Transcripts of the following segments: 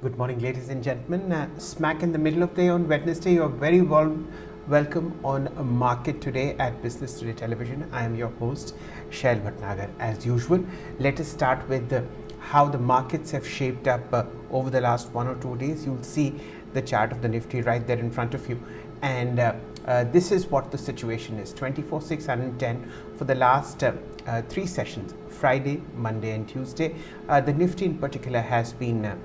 Good morning, ladies and gentlemen. Smack in the middle of the day on Wednesday, you're very welcome on Market Today at Business Today Television. I am your host, Shail Bhatnagar. As usual, let us start with how the markets have shaped up over the last 1 or 2 days. You'll see the chart of the Nifty right there in front of you. And this is what the situation is. 24,610 for the last 3 sessions, Friday, Monday and Tuesday. The Nifty in particular has been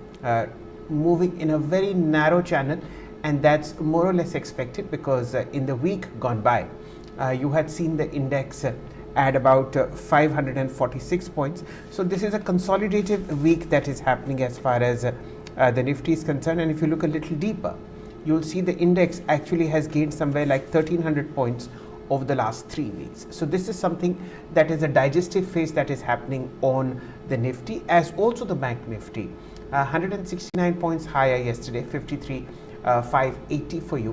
moving in a very narrow channel, and that's more or less expected because in the week gone by you had seen the index at about 546 points. So this is a consolidative week that is happening as far as the Nifty is concerned. And if you look a little deeper, you'll see the index actually has gained somewhere like 1300 points over the last 3 weeks. So this is something that is a digestive phase that is happening on the Nifty, as also the Bank Nifty. 169 points higher yesterday, 53,580 for you.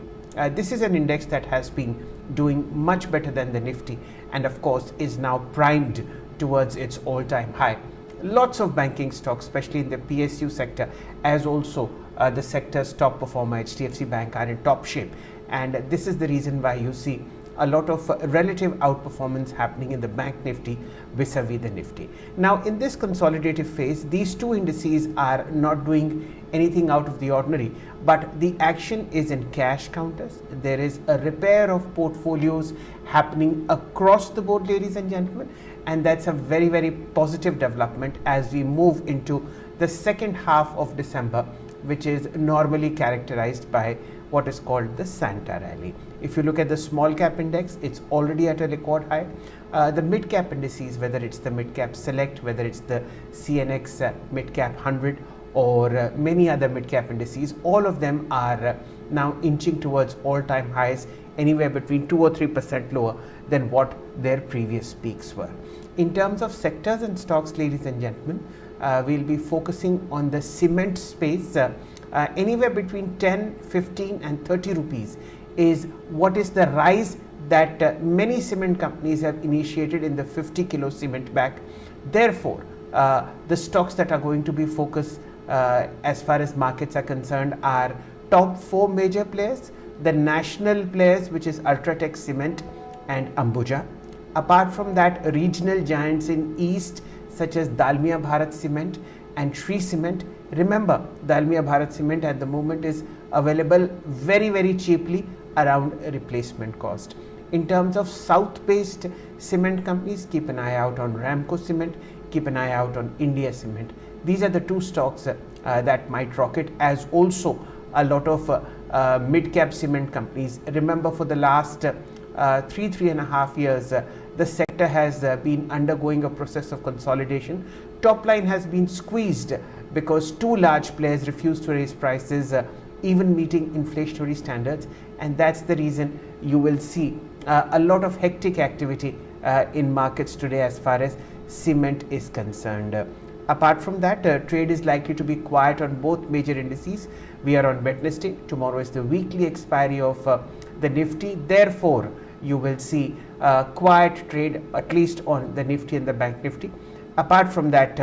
This is an index that has been doing much better than the Nifty, and of course is now primed towards its all-time high. Lots of banking stocks, especially in the PSU sector, as also the sector's top performer HDFC Bank, are in top shape, and this is the reason why you see a lot of relative outperformance happening in the Bank Nifty vis-a-vis the Nifty. Now in this consolidative phase, these two indices are not doing anything out of the ordinary, but the action is in cash counters. There is a repair of portfolios happening across the board, ladies and gentlemen, and that's a very, very positive development as we move into the second half of December, which is normally characterized by what is called the Santa rally. If you look at the small cap index, it's already at a record high. The mid cap indices, whether it's the mid cap select, whether it's the CNX mid cap 100 or many other mid cap indices, all of them are now inching towards all-time highs, anywhere between 2 or 3% lower than what their previous peaks were. In terms of sectors and stocks, ladies and gentlemen, we'll be focusing on the cement space. Anywhere between 10, 15 and 30 rupees is what is the rise that many cement companies have initiated in the 50 kilo cement bag. Therefore, the stocks that are going to be focused as far as markets are concerned are top 4 major players, the national players, which is Ultratech Cement and Ambuja. Apart from that, regional giants in east such as Dalmia Bharat Cement and Shree Cement. Remember, Dalmia Bharat Cement at the moment is available very, very cheaply around replacement cost. In terms of south-based cement companies, keep an eye out on Ramco Cement, keep an eye out on India Cement. These are the two stocks that might rocket, as also a lot of mid-cap cement companies. Remember, for the last 3.5 years, the sector has been undergoing a process of consolidation. Top line has been squeezed because 2 large players refuse to raise prices, even meeting inflationary standards, and that's the reason you will see a lot of hectic activity in markets today as far as cement is concerned. Apart from that, trade is likely to be quiet on both major indices. We are on Wednesday. Tomorrow is the weekly expiry of the Nifty. Therefore, you will see quiet trade, at least on the Nifty and the Bank Nifty. Apart from that,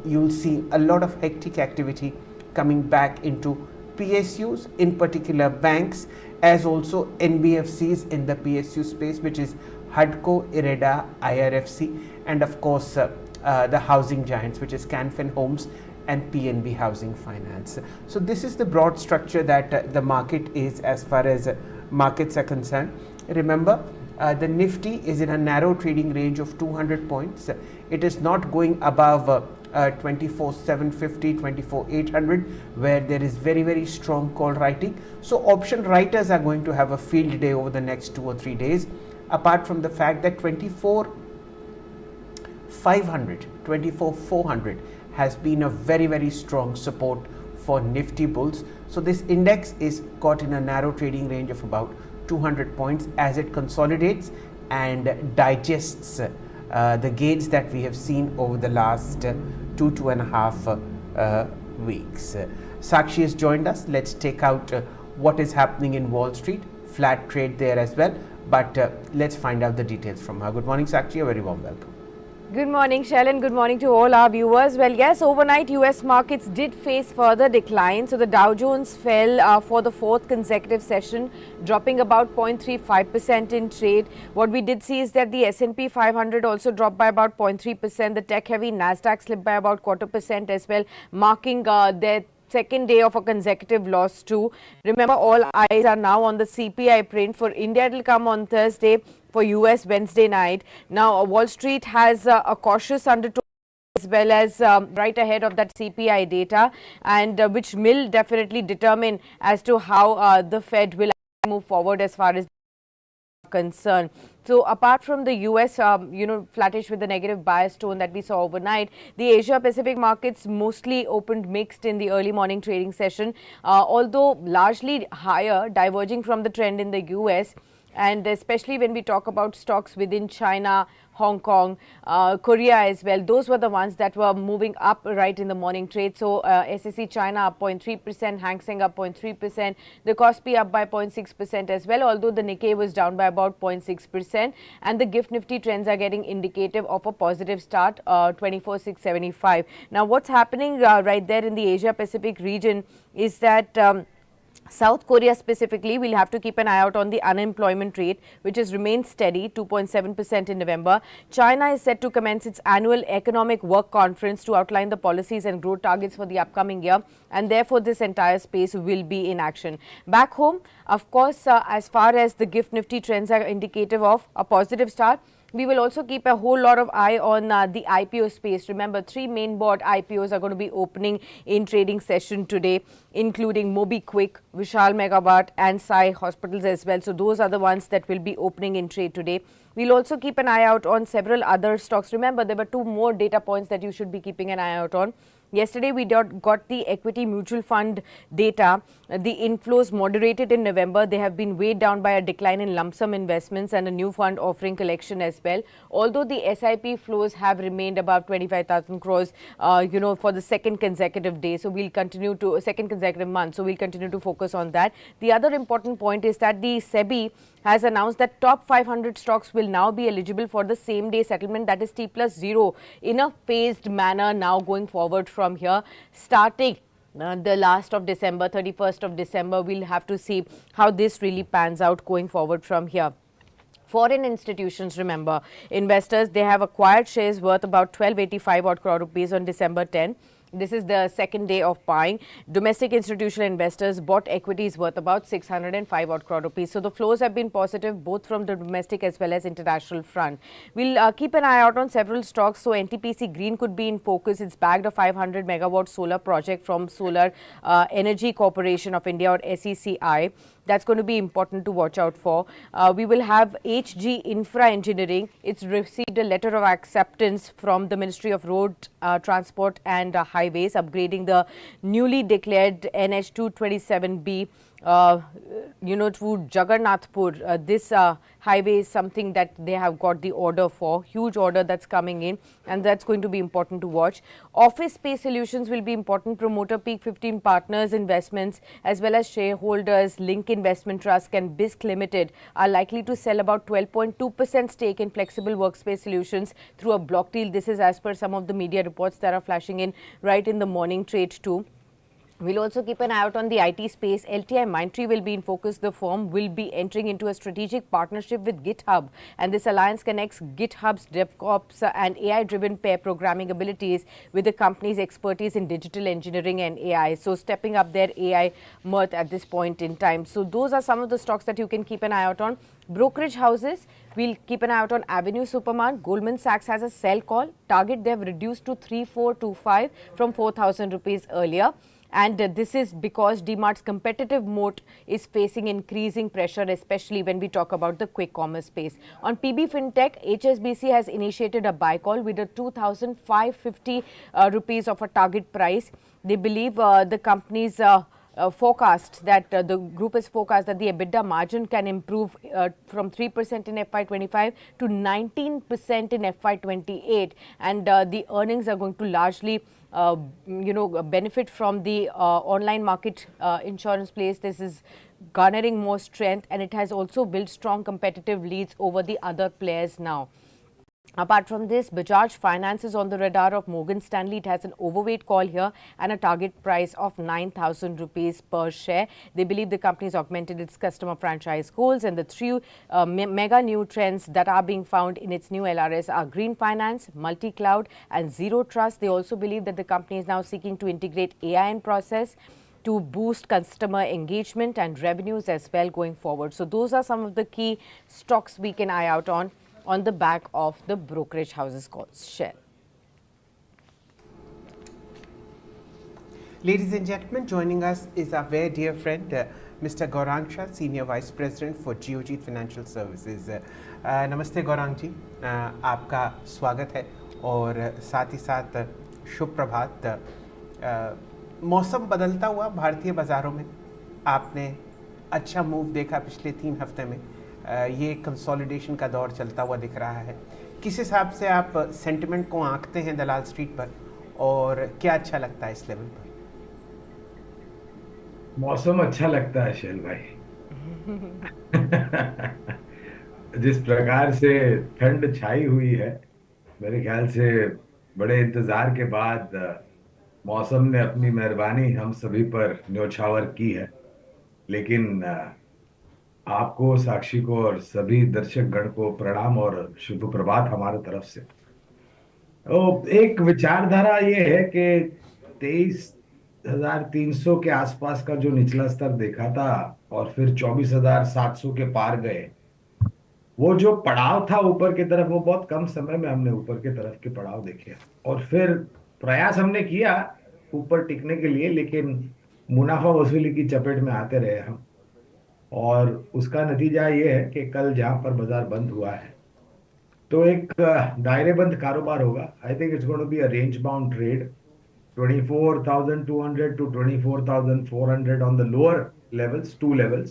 you'll see a lot of hectic activity coming back into PSUs, in particular banks, as also NBFCs in the PSU space, which is HUDCO, IREDA, IRFC, and of course the housing giants, which is Canfin Homes and PNB Housing Finance. So this is the broad structure that the market is as far as markets are concerned. Remember, the Nifty is in a narrow trading range of 200 points. It is not going above 24,750, 24,800, where there is very, very strong call writing. So option writers are going to have a field day over the next 2 or 3 days. Apart from the fact that 24,500, 24,400 has been a very, very strong support for Nifty bulls. So this index is caught in a narrow trading range of about 200 points as it consolidates and digests the gains that we have seen over the last 2.5 weeks. Sakshi has joined us. Let's take out what is happening in Wall Street. Flat trade there as well, but let's find out the details from her. Good morning, Sakshi. A very warm welcome. Good morning, Shail, and good morning to all our viewers. Well, yes, overnight US markets did face further decline. So the Dow Jones fell for the fourth consecutive session, dropping about 0.35% in trade. What we did see is that the S&P 500 also dropped by about 0.3%. The tech-heavy Nasdaq slipped by about 0.25% as well, marking their second day of a consecutive loss too. Remember, all eyes are now on the CPI print. For India, it will come on Thursday. For US, Wednesday night. Now, Wall Street has a cautious undertone as well as right ahead of that CPI data, and which will definitely determine as to how the Fed will move forward as far as concern. So apart from the US, flattish with the negative bias tone that we saw overnight, the Asia Pacific markets mostly opened mixed in the early morning trading session, although largely higher, diverging from the trend in the US. And especially when we talk about stocks within China, Hong Kong, Korea as well, those were the ones that were moving up right in the morning trade. So SSE China up 0.3%, Hang Seng up 0.3%, the Kospi up by 0.6% as well, although the Nikkei was down by about 0.6%, and the Gift Nifty trends are getting indicative of a positive start, 24,675. Now what's happening right there in the Asia Pacific region is that South Korea specifically, we'll have to keep an eye out on the unemployment rate, which has remained steady, 2.7% in November. China is set to commence its annual economic work conference to outline the policies and growth targets for the upcoming year, and therefore this entire space will be in action. Back home, of course, as far as the Gift Nifty trends are indicative of a positive start, we will also keep a whole lot of eye on the IPO space. Remember, three main board IPOs are going to be opening in trading session today, including MobiKwik, Vishal Megawat and Sai Hospitals as well. So those are the ones that will be opening in trade today. We'll also keep an eye out on several other stocks. Remember, there were two more data points that you should be keeping an eye out on. Yesterday, we got the equity mutual fund data. The inflows moderated in November. They have been weighed down by a decline in lump sum investments and a new fund offering collection as well. Although the SIP flows have remained above 25,000 crores, for the second consecutive day. So we'll continue to second consecutive month. So we'll continue to focus on that. The other important point is that the SEBI has announced that top 500 stocks will now be eligible for the same day settlement, that is T plus 0, in a phased manner now going forward from here, starting the last of December, 31st of December. We'll have to see how this really pans out going forward from here. Foreign institutions, remember, investors, they have acquired shares worth about 1285 odd crore rupees on December 10. This is the second day of buying. Domestic institutional investors bought equities worth about 605 odd crore rupees. So the flows have been positive both from the domestic as well as international front. We'll keep an eye out on several stocks. So NTPC Green could be in focus. It's bagged a 500 megawatt solar project from Solar Energy Corporation of India, or SECI. That's going to be important to watch out for. We will have HG Infra Engineering. It's received a letter of acceptance from the Ministry of Road Transport and Highways, upgrading the newly declared NH 227B to Jagannathpur. This highway is something that they have got the order for, huge order that's coming in, and that's going to be important to watch. Office space solutions will be important. Promoter Peak 15 Partners Investments as well as shareholders Link Investment Trust and BISC Limited are likely to sell about 12.2% stake in flexible workspace solutions through a block deal. This is as per some of the media reports that are flashing in right in the morning trade too. We'll also keep an eye out on the IT space. LTI Mindtree will be in focus. The firm will be entering into a strategic partnership with GitHub, and this alliance connects GitHub's DevOps and AI-driven pair programming abilities with the company's expertise in digital engineering and AI. So stepping up their AI mirth at this point in time. So those are some of the stocks that you can keep an eye out on. Brokerage houses, we'll keep an eye out on Avenue Supermart. Goldman Sachs has a sell call. Target they have reduced to 3425 from 4,000 rupees earlier. And this is because DMart's competitive moat is facing increasing pressure, especially when we talk about the quick commerce space. On PB Fintech, HSBC has initiated a buy call with a 2,550 rupees of a target price. They believe the company's forecast that the group is forecast that the EBITDA margin can improve from 3% in FY25 to 19% in FY28, and the earnings are going to largely benefit from the online market insurance place. This is garnering more strength, and it has also built strong competitive leads over the other players now. Apart from this, Bajaj Finance is on the radar of Morgan Stanley. It has an overweight call here and a target price of 9,000 rupees per share. They believe the company has augmented its customer franchise goals, and the three mega new trends that are being found in its new LRS are green finance, multi-cloud and zero trust. They also believe that the company is now seeking to integrate AI in process to boost customer engagement and revenues as well going forward. So those are some of the key stocks we can eye out on the back of the brokerage house's share. Ladies and gentlemen, joining us is our very dear friend, Mr. Gaurang Shah, Senior Vice President for Geojit Financial Services. नमस्ते गौरांग जी, आपका स्वागत है और साथ ही साथ शुभ प्रभात। मौसम बदलता हुआ भारतीय बाज़ारों में आपने अच्छा मूव देखा पिछले 3 हफ्ते में। ये कंसोलिडेशन का दौर चलता हुआ दिख रहा है। किस हिसाब से आप सेंटिमेंट को आंकते हैं दलाल स्ट्रीट पर और क्या अच्छा लगता है इस लेवल पर? मौसम अच्छा लगता है शैल भाई। जिस प्रकार से ठंड छाई हुई है, मेरे ख्याल से बड़े इंतजार के बाद मौसम ने अपनी मेहरबानी हम सभी पर न्योछावर की है। लेकिन आपको, साक्षी को और सभी दर्शक गण को प्रणाम और शुभ प्रभात हमारे तरफ से। तो एक विचारधारा ये है कि 23,300 के आसपास का जो निचला स्तर देखा था और फिर 24,700 के पार गए, वो जो पड़ाव था ऊपर की तरफ, वो बहुत कम समय में हमने ऊपर की तरफ के पड़ाव देखे और फिर प्रयास हमने किया ऊपर टिकने के लिए, लेकिन मुनाफा वसूली की चपेट में आते रहे हम। और उसका नतीजा ये है कि कल जहां पर बाजार बंद हुआ है तो एक दायरेबंद कारोबार होगा। I think it's going to be a range bound trade, 24,200 to 24,400 on the lower levels, two levels,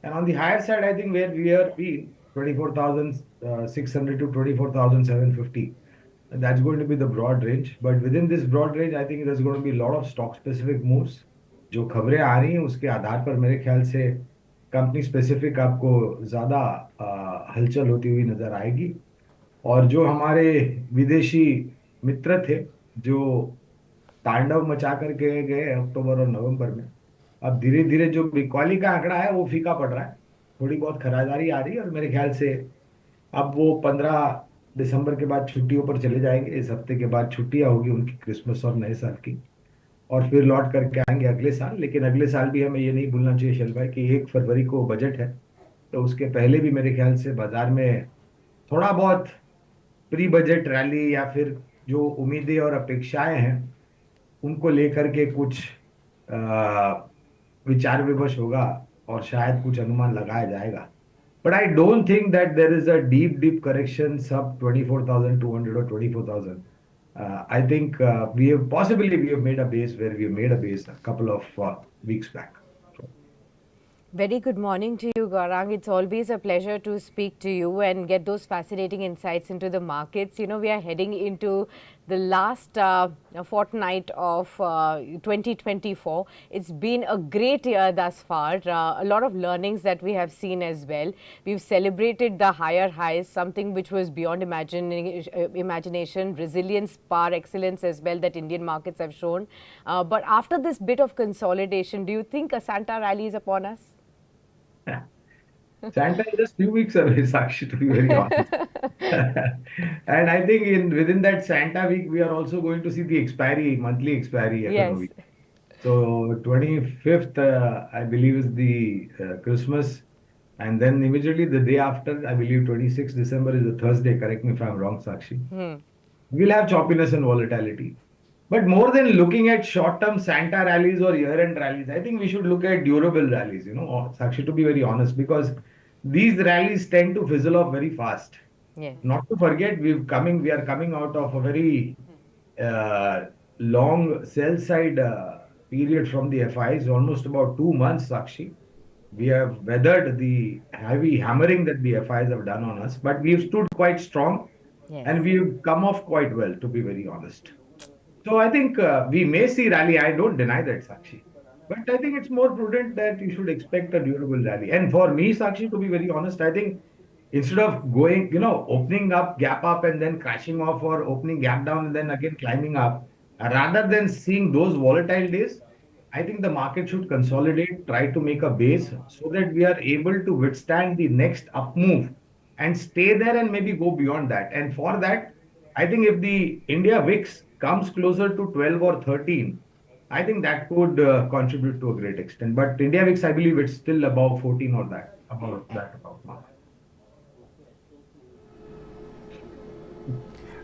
and on the higher side I think where we are being 24,600 to 24,750, and that's going to be the broad range. But within this broad range I think there's going to be a lot of stock specific moves. जो खबरें आ रही हैं उसके आधार पर मेरे ख्याल से company specific आपको ज्यादा हलचल होती हुई नजर आएगी। और जो हमारे विदेशी मित्र थे जो तांडव मचा करके गए अक्टूबर और नवंबर में, अब धीरे धीरे जो बिकवाली का आंकड़ा है वो फीका पड़ रहा है, थोड़ी बहुत खरीदारी आ रही है और मेरे ख्याल से अब वो 15 दिसंबर के बाद छुट्टियों पर चले जाएंगे। इस हफ्ते के बाद छुट्टियां होगी उनकी, क्रिसमस और नए साल की, और फिर लौट करके आएंगे अगले साल। लेकिन अगले साल भी हमें ये नहीं भूलना चाहिए शैल भाई कि 1 फरवरी को बजट है, तो उसके पहले भी मेरे ख्याल से बाजार में थोड़ा बहुत प्री बजट रैली या फिर जो उम्मीदें और अपेक्षाएं हैं उनको लेकर के कुछ विचार विमर्श होगा और शायद कुछ अनुमान लगाया जाएगा। But I don't think that there is a deep correction sub 24,200 or 24,000. I think we have made a base where we have made a base a couple of weeks back. Very good morning to you, Gaurang. It's always a pleasure to speak to you and get those fascinating insights into the markets. You know, we are heading into the last fortnight of 2024. It's been a great year thus far. A lot of learnings that we have seen as well. We've celebrated the higher highs, something which was beyond imagination, resilience, par excellence as well that Indian markets have shown. But after this bit of consolidation, do you think a Santa rally is upon us? Santa is just few weeks away, Sakshi, to be very honest. And I think within that Santa week, we are also going to see the monthly expiry FNO week. So 25th, I believe, is the Christmas. And then immediately the day after, I believe 26th December is a Thursday. Correct me if I'm wrong, Sakshi. We'll have choppiness and volatility. But more than looking at short-term Santa rallies or year-end rallies, I think we should look at durable rallies, you know, Sakshi, to be very honest, because these rallies tend to fizzle off very fast. Yes. Not to forget, we are coming out of a very long sell-side period from the FIs, almost about 2 months, Sakshi. We have weathered the heavy hammering that the FIs have done on us, but we have stood quite strong. Yes. And we've come off quite well, to be very honest. So I think we may see rally. I don't deny that, Sakshi. But I think it's more prudent that you should expect a durable rally. And for me, Sakshi, to be very honest, I think instead of going, opening up, gap up, and then crashing off, or opening gap down and then again climbing up, rather than seeing those volatile days, I think the market should consolidate, try to make a base so that we are able to withstand the next up move and stay there and maybe go beyond that. And for that, I think if the India VIX comes closer to 12 or 13, I think that could contribute to a great extent. But India VIX, I believe it's still above 14 or that, about mark.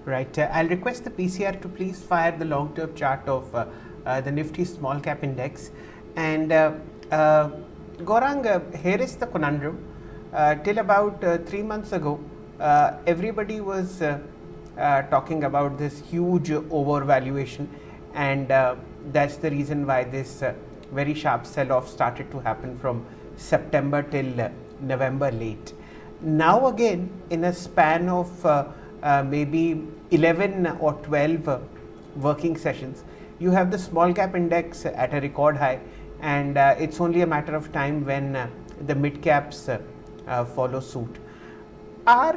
Right. I'll request the PCR to please fire the long-term chart of the Nifty small cap index. And Gaurang, here is the conundrum. Till about 3 months ago, everybody was talking about this huge overvaluation, and that's the reason why this very sharp sell-off started to happen from September till November late. Now again, in a span of maybe 11 or 12 working sessions, you have the small cap index at a record high, and it's only a matter of time when the mid caps follow suit. Are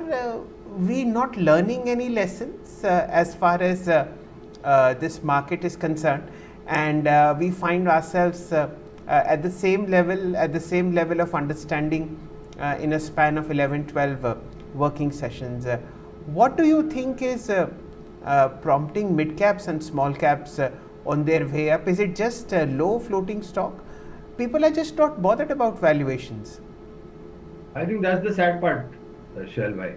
we not learning any lessons as far as this market is concerned, and we find ourselves at the same level of understanding in a span of 11 12 working sessions? What do you think is prompting mid caps and small caps on their way up? Is it just low floating stock? People are just not bothered about valuations. I think that's the sad part, Shail bhai.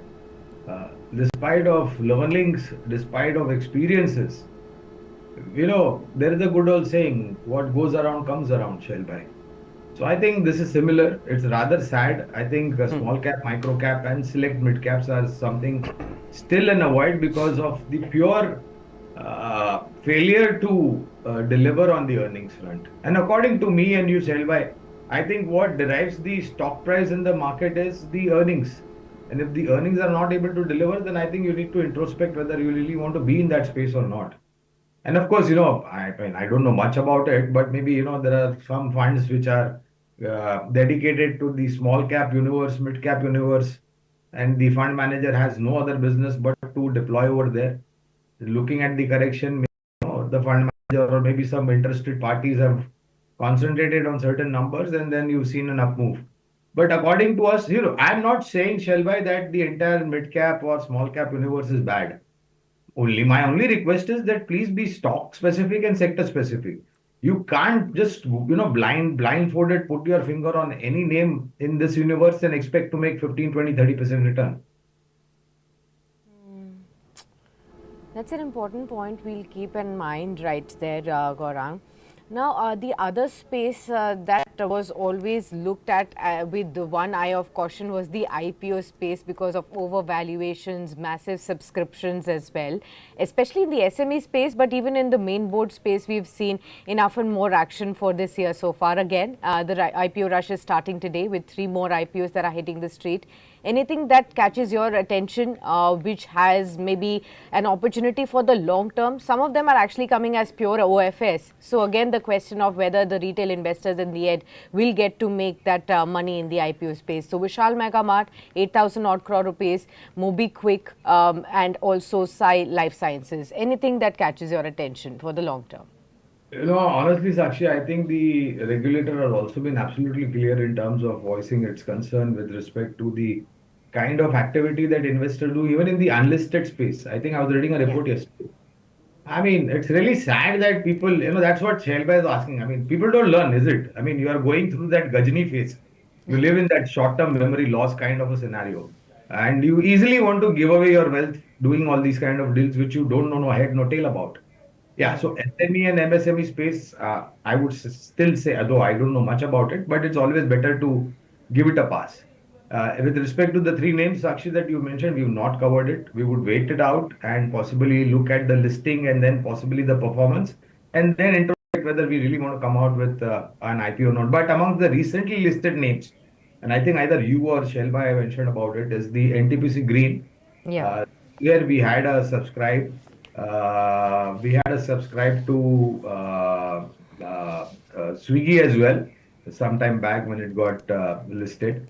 Despite of learnings, despite of experiences, there is a good old saying, what goes around comes around, Shail bhai. So I think this is similar. It's rather sad. I think small cap, micro cap, and select mid caps are something still an avoid because of the pure failure to deliver on the earnings front. And according to me and you, Shail bhai, I think what derives the stock price in the market is the earnings. And if the earnings are not able to deliver, then I think you need to introspect whether you really want to be in that space or not. And of course, I mean, I don't know much about it, but maybe, there are some funds which are dedicated to the small cap universe, mid cap universe, and the fund manager has no other business but to deploy over there. Looking at the correction, the fund manager or maybe some interested parties have concentrated on certain numbers, and then you've seen an up move. But according to us, I'm not saying, Shelby, that the entire mid cap or small cap universe is bad. My only request is that please be stock specific and sector specific. You can't just blindfolded put your finger on any name in this universe and expect to make 15, 20, 30% return. That's an important point we'll keep in mind right there, Gaurang. Now, the other space that was always looked at with the one eye of caution was the IPO space because of overvaluations, massive subscriptions as well, especially in the SME space, but even in the main board space, we've seen enough and more action for this year so far. Again, the IPO rush is starting today with 3 more IPOs that are hitting the street. Anything that catches your attention, which has maybe an opportunity for the long term? Some of them are actually coming as pure OFS. So again, the question of whether the retail investors in the end will get to make that money in the IPO space. So Vishal Mega Mart, 8,000 odd crore rupees, MobiKwik, and also Sai Life Sciences. Anything that catches your attention for the long term? Honestly, Sakshi, I think the regulator has also been absolutely clear in terms of voicing its concern with respect to the kind of activity that investors do, even in the unlisted space. I think I was reading a report yesterday. I mean, it's really sad that people, that's what Shelby is asking. I mean, people don't learn, is it? I mean, you are going through that Gajni phase. You live in that short-term memory loss kind of a scenario. And you easily want to give away your wealth doing all these kind of deals which you don't know no head, no tail about. Yeah, so SME and MSME space, I would still say, although I don't know much about it, but it's always better to give it a pass. With respect to the 3 names, Sakshi, that you mentioned, we've not covered it. We would wait it out and possibly look at the listing and then possibly the performance, and then introspect whether we really want to come out with an IPO or not. But among the recently listed names, and I think either you or Shelba have mentioned about it, is the NTPC Green. Yeah. Here we had a subscribe. We had a subscribe to Swiggy as well, sometime back when it got listed.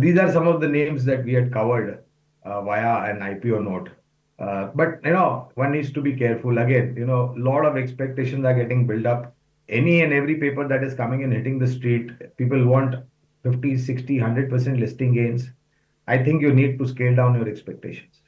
These are some of the names that we had covered via an IPO note. But one needs to be careful. Again, a lot of expectations are getting built up. Any and every paper that is coming and hitting the street, people want 50, 60, 100% listing gains. I think you need to scale down your expectations.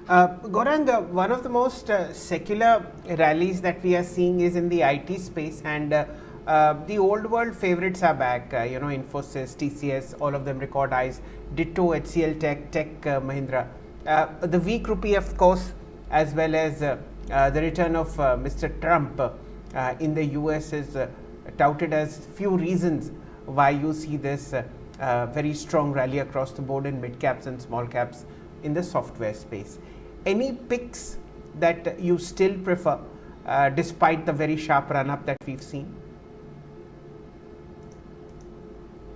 Gaurang, one of the most secular rallies that we are seeing is in the IT space, and the old world favorites are back. Infosys, TCS, all of them record highs. Ditto, HCL Tech Mahindra. The weak rupee, of course, as well as the return of Mr. Trump in the US is touted as few reasons why you see this very strong rally across the board in mid caps and small caps in the software space. Any picks that you still prefer despite the very sharp run up that we've seen?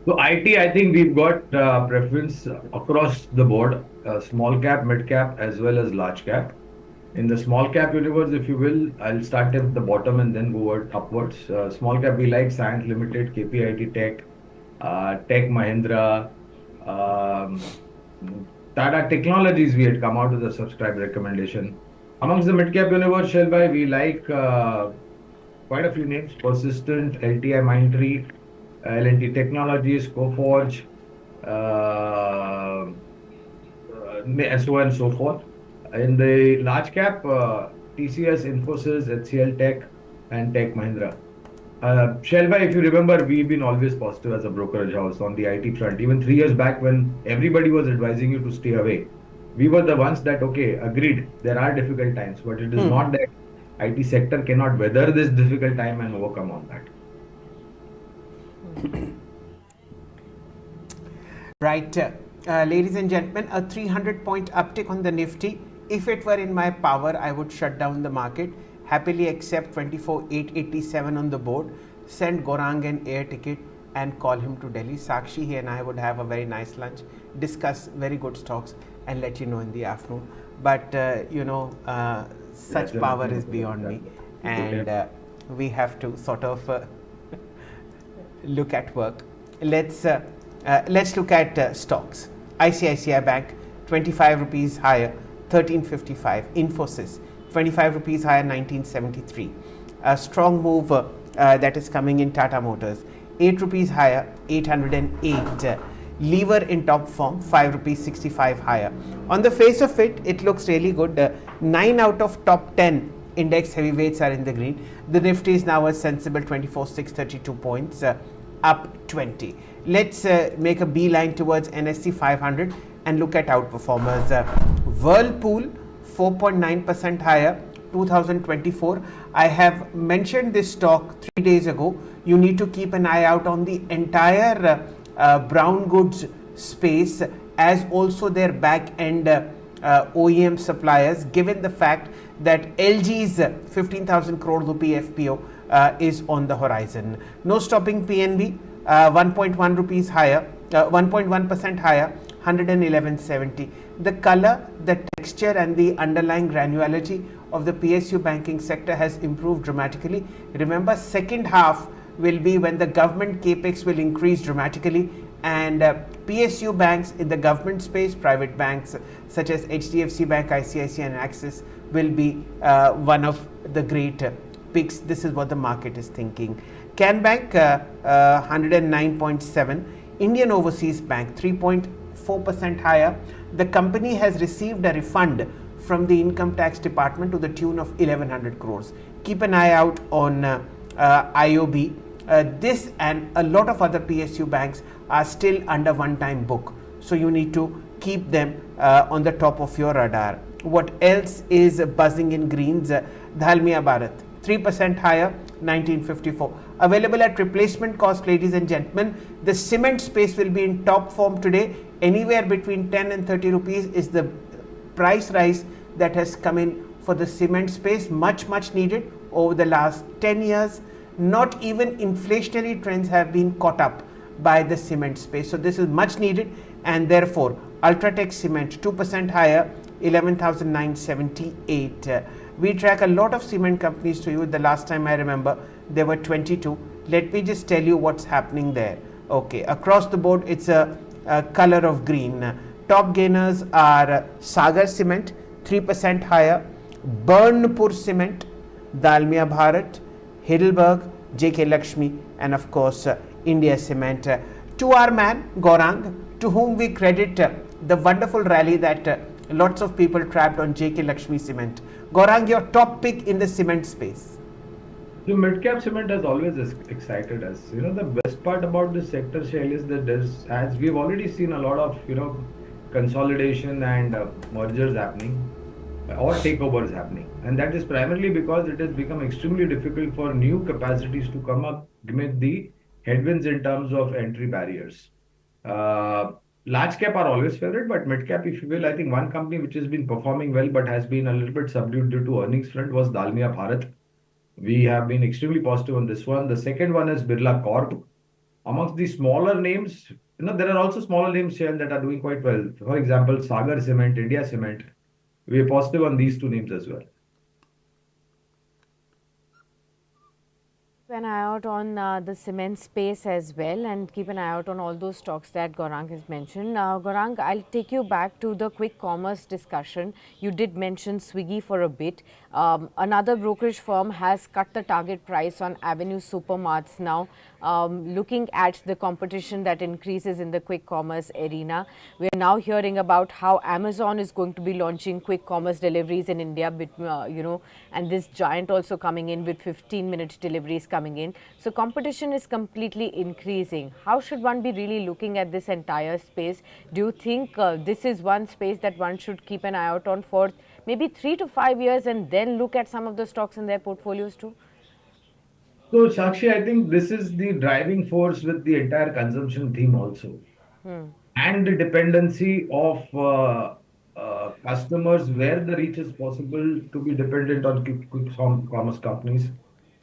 So IT, I think we've got preference across the board, small cap, mid cap, as well as large cap. In the small cap universe, if you will, I'll start at the bottom and then go upwards. Small cap, we like Science Limited, KPIT Tech, Tech Mahindra, Tata Technologies. We had come out with a subscribe recommendation. Amongst the mid cap universe, Shail, we like quite a few names: Persistent, LTI Mindtree, L&T Technologies, Coforge, so on and so forth. In the large cap, TCS, Infosys, HCL Tech, and Tech Mahindra. Shail, if you remember, we've been always positive as a brokerage house on the IT front. Even 3 years back when everybody was advising you to stay away, we were the ones that, okay, agreed, there are difficult times, but it is not that IT sector cannot weather this difficult time and overcome on that. Right. Ladies and gentlemen, a 300-point uptick on the Nifty. If it were in my power, I would shut down the market. Happily accept 24,887 on the board. Send Gaurang an air ticket and call him to Delhi. Sakshi, he and I would have a very nice lunch, discuss very good stocks, and let you know in the afternoon. But such power is beyond me, and we have to sort of look at work. Let's look at stocks. ICICI Bank, 25 rupees higher, 1355. Infosys, 25 rupees higher, 1973. A strong move that is coming in Tata Motors, 8 rupees higher, 808. Lever in top form, 5 rupees 65 higher. On the face of it, it looks really good. 9 out of top 10 index heavyweights are in the green. The Nifty is now a sensible 24,632 points, up 20. Let's make a beeline towards NSE 500 and look at outperformers. Whirlpool, 4.9% higher, 2024. I have mentioned this stock 3 days ago. You need to keep an eye out on the entire brown goods space, as also their back end OEM suppliers, given the fact that LG's 15,000 crore rupee FPO is on the horizon. No stopping PNB, 1.1 rupees higher, 1.1% higher, 111.70. The color, the texture, and the underlying granularity of the PSU banking sector has improved dramatically. Remember, second half will be when the government capex will increase dramatically, and PSU banks in the government space, private banks such as HDFC Bank, ICICI, and Axis will be one of the great picks. This is what the market is thinking. Can Bank, 109.7. Indian Overseas Bank, 3.4% higher. The company has received a refund from the income tax department to the tune of 1100 crores. Keep an eye out on IOB. This and a lot of other PSU banks are still under one-time book, so you need to keep them on the top of your radar. What else is buzzing in greens? Dalmia Bharat, 3% higher, 1954. Available at replacement cost, ladies and gentlemen. The cement space will be in top form today. Anywhere between 10 and 30 rupees is the price rise that has come in for the cement space. Much needed over the last 10 years. Not even inflationary trends have been caught up by the cement space. So this is much needed, and therefore Ultratech Cement, 2% higher, 11,978. We track a lot of cement companies to you. The last time I remember there were 22. let me just tell you what's happening there. Okay, across the board, it's a color of green. Top gainers are Sagar Cement, 3% higher, Burnpur Cement, Dalmia Bharat, Heidelberg, JK Lakshmi, and of course India Cement. To our man Gaurang, to whom we credit the wonderful rally that lots of people trapped on JK Lakshmi Cement. Gaurang, your top pick in the cement space. So mid-cap cement has always excited us. The best part about this sector, Shail, is that as we've already seen a lot of, consolidation and mergers happening or takeovers happening. And that is primarily because it has become extremely difficult for new capacities to come up amid the headwinds in terms of entry barriers. Large cap are always favorite, but mid cap, if you will, I think one company which has been performing well but has been a little bit subdued due to earnings front was Dalmia Bharat. We have been extremely positive on this one. The second one is Birla Corp. Amongst the smaller names, there are also smaller names, Shell, that are doing quite well. For example, Sagar Cement, India Cement. We are positive on these two names as well. Keep an eye out on the cement space as well, and keep an eye out on all those stocks that Gaurang has mentioned. Gaurang, I'll take you back to the quick commerce discussion. You did mention Swiggy for a bit. Another brokerage firm has cut the target price on Avenue Supermarts now. Looking at the competition that increases in the quick commerce arena, we are now hearing about how Amazon is going to be launching quick commerce deliveries in India, and this giant also coming in with 15-minute deliveries coming in. So competition is completely increasing. How should one be really looking at this entire space? Do you think this is one space that one should keep an eye out on for maybe 3 to 5 years and then look at some of the stocks in their portfolios too? So, Sakshi, I think this is the driving force with the entire consumption theme also. And the dependency of customers where the reach is possible to be dependent on quick commerce companies.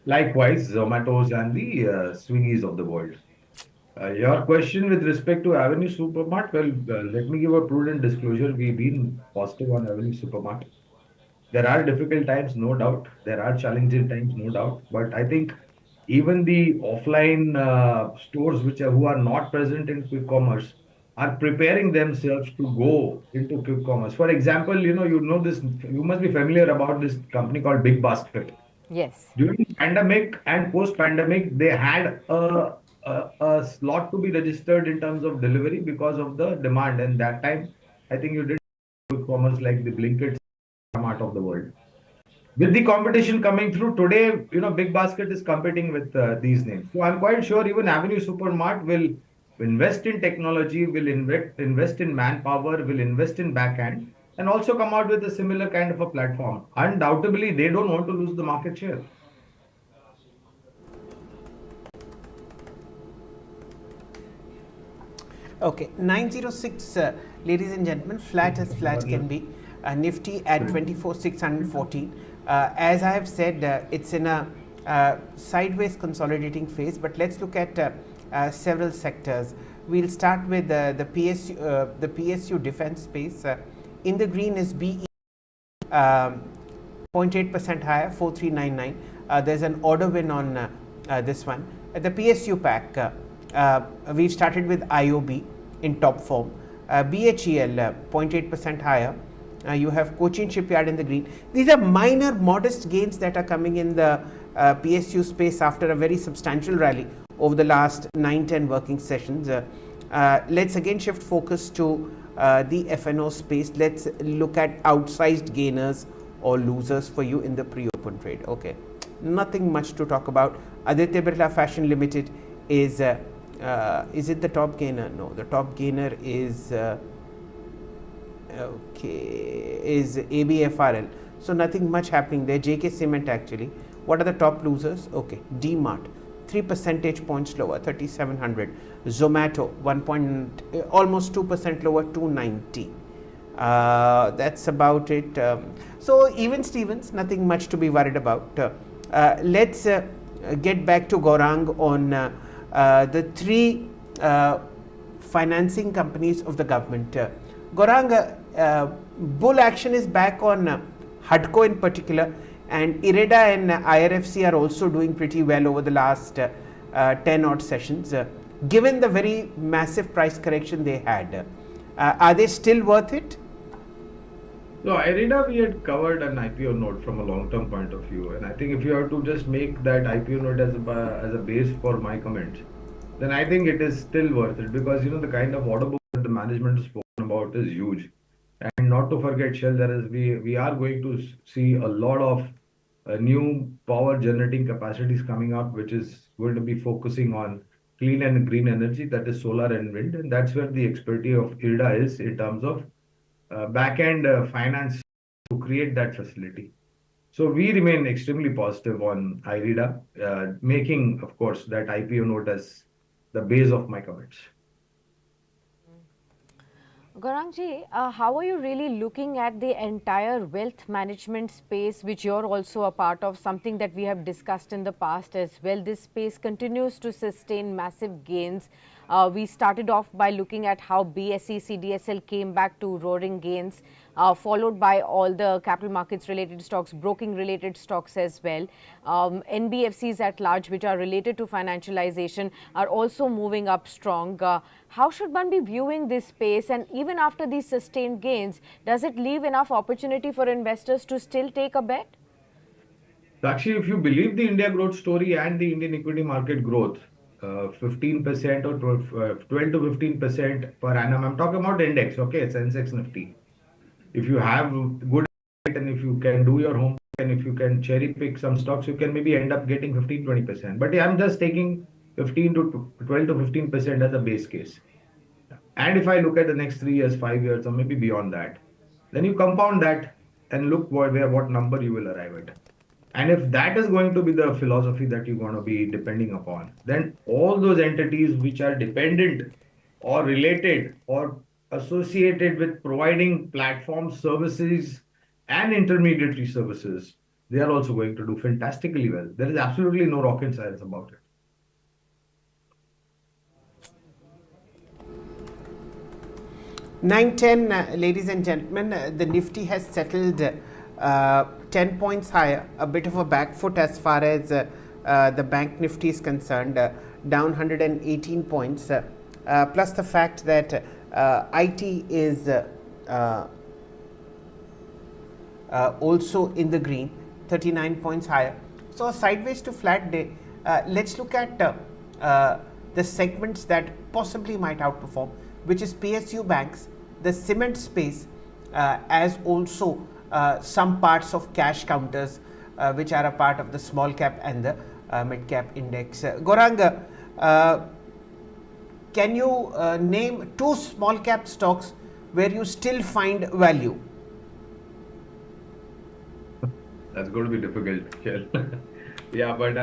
Likewise, Zomatos and the Swiggies of the world. Your question with respect to Avenue Supermart, well, let me give a prudent disclosure. We've been positive on Avenue Supermart. There are difficult times, no doubt. There are challenging times, no doubt. But I think even the offline stores who are not present in quick commerce are preparing themselves to go into quick commerce. For example, this, you must be familiar about this company called Big Basket. Yes. During pandemic and post-pandemic, they had a slot to be registered in terms of delivery because of the demand. And that time, I think you did quick commerce like the Blinkit Mart of the world. With the competition coming through today, Big Basket is competing with these names. So I'm quite sure even Avenue Supermart will invest in technology, will invest in manpower, will invest in backhand, and also come out with a similar kind of a platform. Undoubtedly, they don't want to lose the market share. Okay, 906, ladies and gentlemen, flat as flat can be. Nifty at 24,614. As I have said, it's in a sideways consolidating phase, but let's look at several sectors. We'll start with the PSU defense space. In the green is BE, 0.8% higher, 4399. There's an order win on this one. The PSU pack, we've started with IOB in top form. BHEL, 0.8% higher. You have Cochin Shipyard in the green. These are minor, modest gains that are coming in the PSU space after a very substantial rally over the last 9-10 working sessions. Let's again shift focus to the FNO space. Let's look at outsized gainers or losers for you in the pre-open trade. Okay, nothing much to talk about. Aditya Birla Fashion Limited is it the top gainer? No, the top gainer is is ABFRL. So nothing much happening there. JK Cement actually. What are the top losers? Okay, D-Mart, 3 percentage points lower, 3,700. Zomato, almost 2% lower, 290. That's about it. So even Stevens, nothing much to be worried about. Let's get back to Gaurang on the three financing companies of the government. Gaurang, bull action is back on HUDCO in particular, and IREDA and IRFC are also doing pretty well over the last 10 odd sessions. Given the very massive price correction they had, are they still worth it? So IRIDA, we had covered an IPO note from a long-term point of view, and I think if you have to just make that IPO note as a base for my comments, then I think it is still worth it, because the kind of order book that the management has spoken about is huge. And not to forget, Shell, we are going to see a lot of new power generating capacities coming up, which is going to be focusing on clean and green energy, that is solar and wind, and that's where the expertise of IRIDA is in terms of back-end finance to create that facility. So we remain extremely positive on IRIDA, making, of course, that IPO note as the base of my comments. Gaurang ji, how are you really looking at the entire wealth management space, which you're also a part of, something that we have discussed in the past as well? This space continues to sustain massive gains. We started off by looking at how BSE, CDSL came back to roaring gains, followed by all the capital markets related stocks, broking related stocks as well. NBFCs at large, which are related to financialization, are also moving up strong. How should one be viewing this space? And even after these sustained gains, does it leave enough opportunity for investors to still take a bet? Sakshi, if you believe the India growth story and the Indian equity market growth, 15% or 12 to 15% per annum, I'm talking about index, okay, Sensex Nifty. If you have good and if you can do your homework and if you can cherry pick some stocks, you can maybe end up getting 15-20%. But I'm just taking 15 to 12 to 15% as a base case. And if I look at the next 3 years, 5 years, or maybe beyond that, then you compound that and look what number you will arrive at. And if that is going to be the philosophy that you're going to be depending upon, then all those entities which are dependent or related or associated with providing platform services and intermediary services, they are also going to do fantastically well. There is absolutely no rocket science about it. 9:10, ladies and gentlemen, the Nifty has settled 10 points higher, a bit of a back foot as far as the bank Nifty is concerned, down 118 points, plus the fact that IT is also in the green, 39 points higher. So a sideways to flat day. Let's look at the segments that possibly might outperform, which is PSU banks, the cement space, as also some parts of cash counters, which are a part of the small cap and the mid cap index. Gaurang, can you name 2 small cap stocks where you still find value? That's going to be difficult. Yeah, but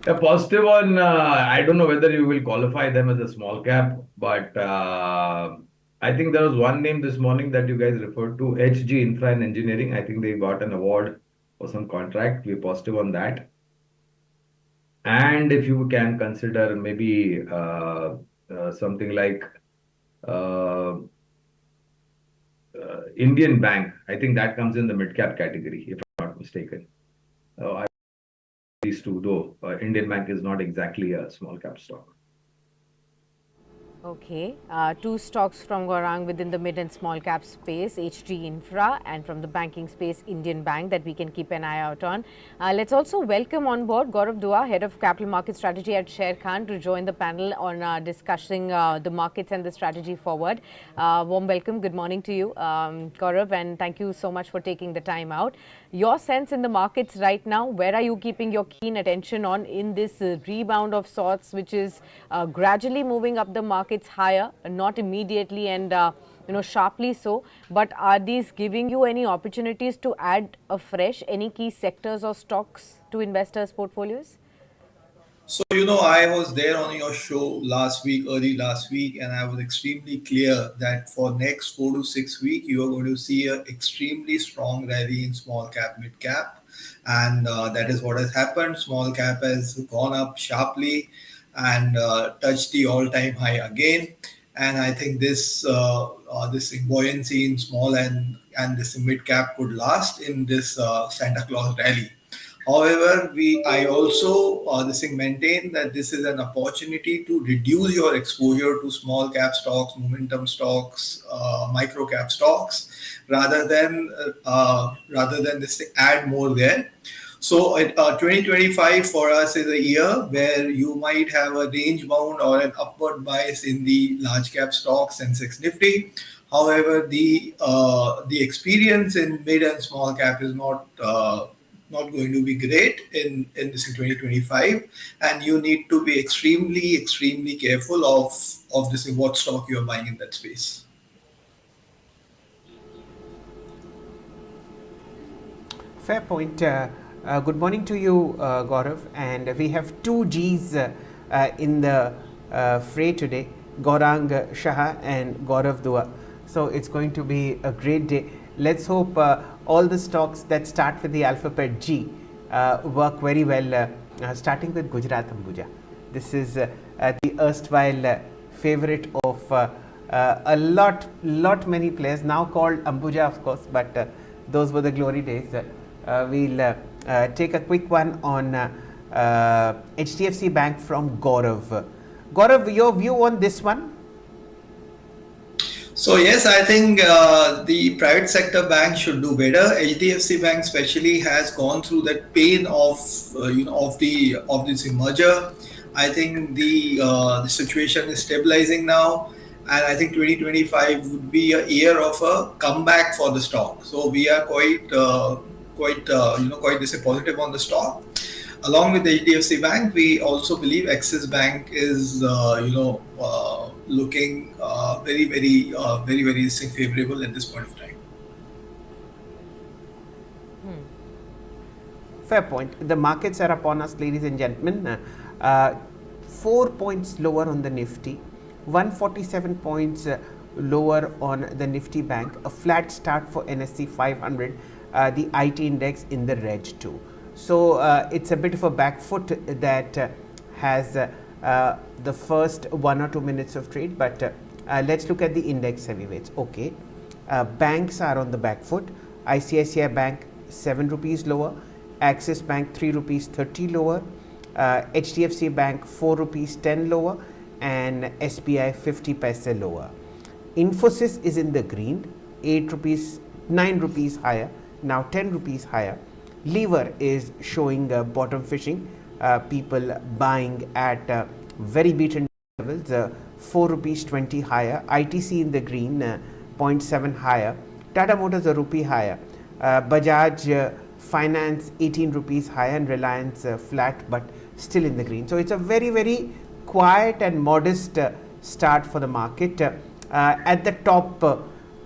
a positive one, I don't know whether you will qualify them as a small cap, but I think there was one name this morning that you guys referred to, HG Infra and Engineering. I think they got an award for some contract. We're positive on that. And if you can consider maybe something like Indian Bank, I think that comes in the mid cap category, if I'm not mistaken. These two, though, Indian Bank is not exactly a small cap stock. Okay, 2 stocks from Gaurang within the mid and small cap space, HG Infra, and from the banking space, Indian Bank, that we can keep an eye out on. Let's also welcome on board Gaurav Dua, Head of Capital Market Strategy at Sharekhan, to join the panel on discussing the markets and the strategy forward. Warm welcome, good morning to you, Gaurav, and thank you so much for taking the time out. Your sense in the markets right now, where are you keeping your keen attention on in this rebound of sorts, which is gradually moving up the markets higher, not immediately and sharply so, but are these giving you any opportunities to add afresh any key sectors or stocks to investors' portfolios? So, I was there on your show early last week, and I was extremely clear that for next 4 to 6 weeks, you are going to see an extremely strong rally in small cap, mid cap. And that is what has happened. Small cap has gone up sharply and touched the all-time high again. And I think this buoyancy in small and this mid cap could last in this Santa Claus rally. However, I also maintain that this is an opportunity to reduce your exposure to small cap stocks, momentum stocks, micro cap stocks, rather than this add more there. So 2025 for us is a year where you might have a range bound or an upward bias in the large cap stocks and Sensex Nifty. However, the experience in mid and small cap is not going to be great in this 2025, and you need to be extremely careful of this what stock you are buying in that space. Fair point. Good morning to you, Gaurav. And we have two Gs in the fray today, Gaurang Shah and Gaurav Dua. So it's going to be a great day. Let's hope all the stocks that start with the alphabet G work very well, starting with Gujarat Ambuja. This is the erstwhile favorite of a lot many players, now called Ambuja, of course, but those were the glory days. We'll take a quick one on HDFC Bank from Gaurav. Gaurav, your view on this one? So yes, I think the private sector bank should do better. HDFC Bank especially has gone through that pain of of this merger. I think the situation is stabilizing now, and I think 2025 would be a year of a comeback for the stock. So we are quite positive on the stock. Along with HDFC Bank, we also believe Axis Bank is looking very favorable at this point of time. Fair point. The markets are upon us, ladies and gentlemen. 4 points lower on the Nifty, 147 points lower on the Nifty Bank, a flat start for NSE 500, the IT index in the red too. So it's a bit of a back foot that has the first 1 or 2 minutes of trade, but let's look at the index heavyweights. Okay, banks are on the back foot. ICICI Bank 7 rupees lower, Axis Bank 3 rupees 30 lower, HDFC Bank 4 rupees 10 lower, and SBI 50 paise lower. Infosys is in the green, 9 rupees higher, now 10 rupees higher. Lever is showing bottom fishing, people buying at very beaten levels, 4 rupees 20 higher. ITC in the green, 0.7 higher. Tata Motors a rupee higher. Bajaj Finance 18 rupees higher, and Reliance flat but still in the green. So it's a very quiet and modest start for the market. At the top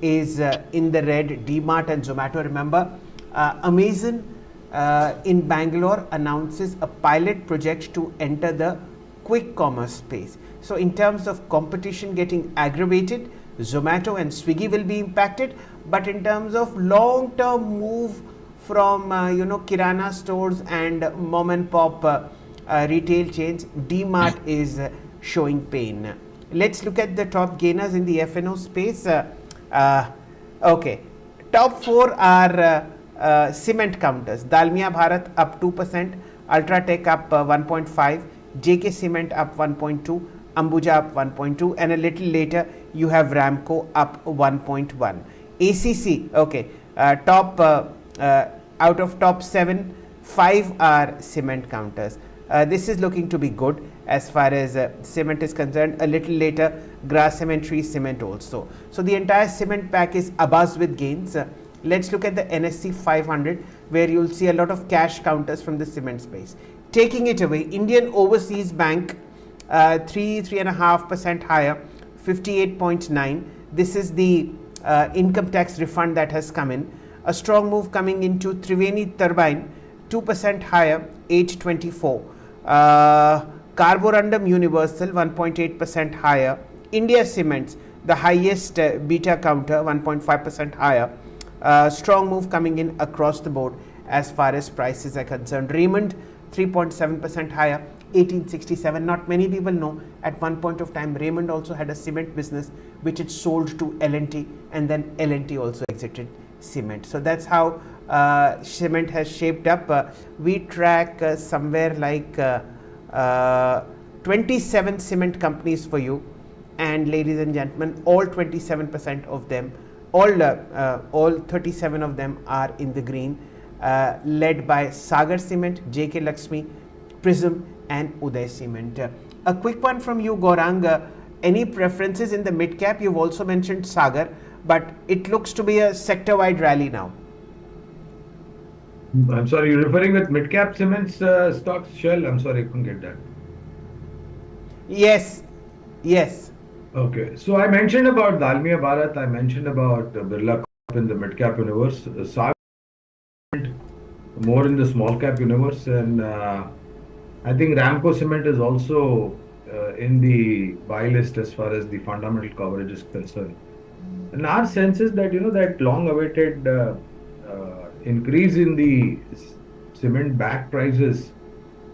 is in the red DMart and Zomato. Remember, Amazon in Bangalore announces a pilot project to enter the quick commerce space. So in terms of competition getting aggravated, Zomato and Swiggy will be impacted, but in terms of long-term move from Kirana stores and mom and pop retail chains, DMart is showing pain. Let's look at the top gainers in the F&O space. Okay, top 4 are cement counters. Dalmia Bharat up 2%, Ultratech up 1.5, JK Cement up 1.2, Ambuja up 1.2, and a little later you have Ramco up 1.1. ACC, okay, top out of top 7, 5 are cement counters. This is looking to be good as far as cement is concerned. A little later, Grass Cemetery Cement also. So the entire cement pack is abuzz with gains. Let's look at the NSE 500, where you'll see a lot of cash counters from the cement space. Taking it away, Indian Overseas Bank 3.5% higher, 58.9. This is the income tax refund that has come in. A strong move coming into Triveni Turbine, 2% higher, 824. Carborundum Universal 1.8% higher. India Cements, the highest beta counter, 1.5% higher. Strong move coming in across the board as far as prices are concerned. Raymond 3.7% higher, 1867. Not many people know, at one point of time Raymond also had a cement business which it sold to L&T, and then L&T also exited cement. So that's how cement has shaped up. We track somewhere like 27 cement companies for you, and ladies and gentlemen, all 27% of them, all 37 of them are in the green, led by Sagar Cement, JK Lakshmi, Prism, and Uday Cement. A quick one from you, Gaurang. Any preferences in the mid cap? You've also mentioned Sagar, but it looks to be a sector-wide rally now. I'm sorry, you're referring with mid-cap cements stocks, Shell? I'm sorry, I couldn't get that. Yes, yes. Okay, so I mentioned about Dalmia Bharat, I mentioned about Birla Corp in the mid-cap universe, Sagar more in the small-cap universe, and I think Ramco Cement is also in the buy list as far as the fundamental coverage is concerned. And our sense is that, that long-awaited increase in the cement back prices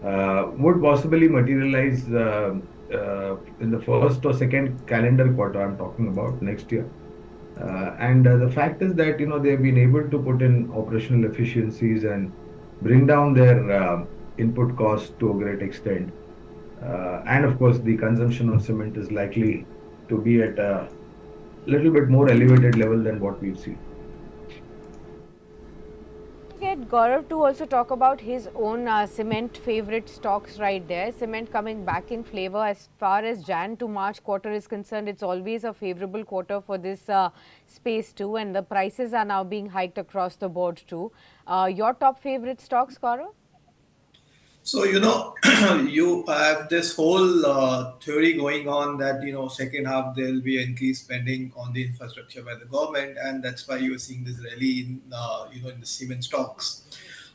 would possibly materialize in the first or second calendar quarter, I'm talking about next year. And the fact is that, they've been able to put in operational efficiencies and bring down their input costs to a great extent. And of course, the consumption of cement is likely to be at a little bit more elevated level than what we've seen. Get Gaurav to also talk about his own cement favorite stocks right there. Cement coming back in flavor as far as Jan to March quarter is concerned. It's always a favorable quarter for this space too, and the prices are now being hiked across the board too. Your top favorite stocks, Gaurav? So, you have this whole theory going on that, second half there will be increased spending on the infrastructure by the government, and that's why you're seeing this rally in, in the cement stocks.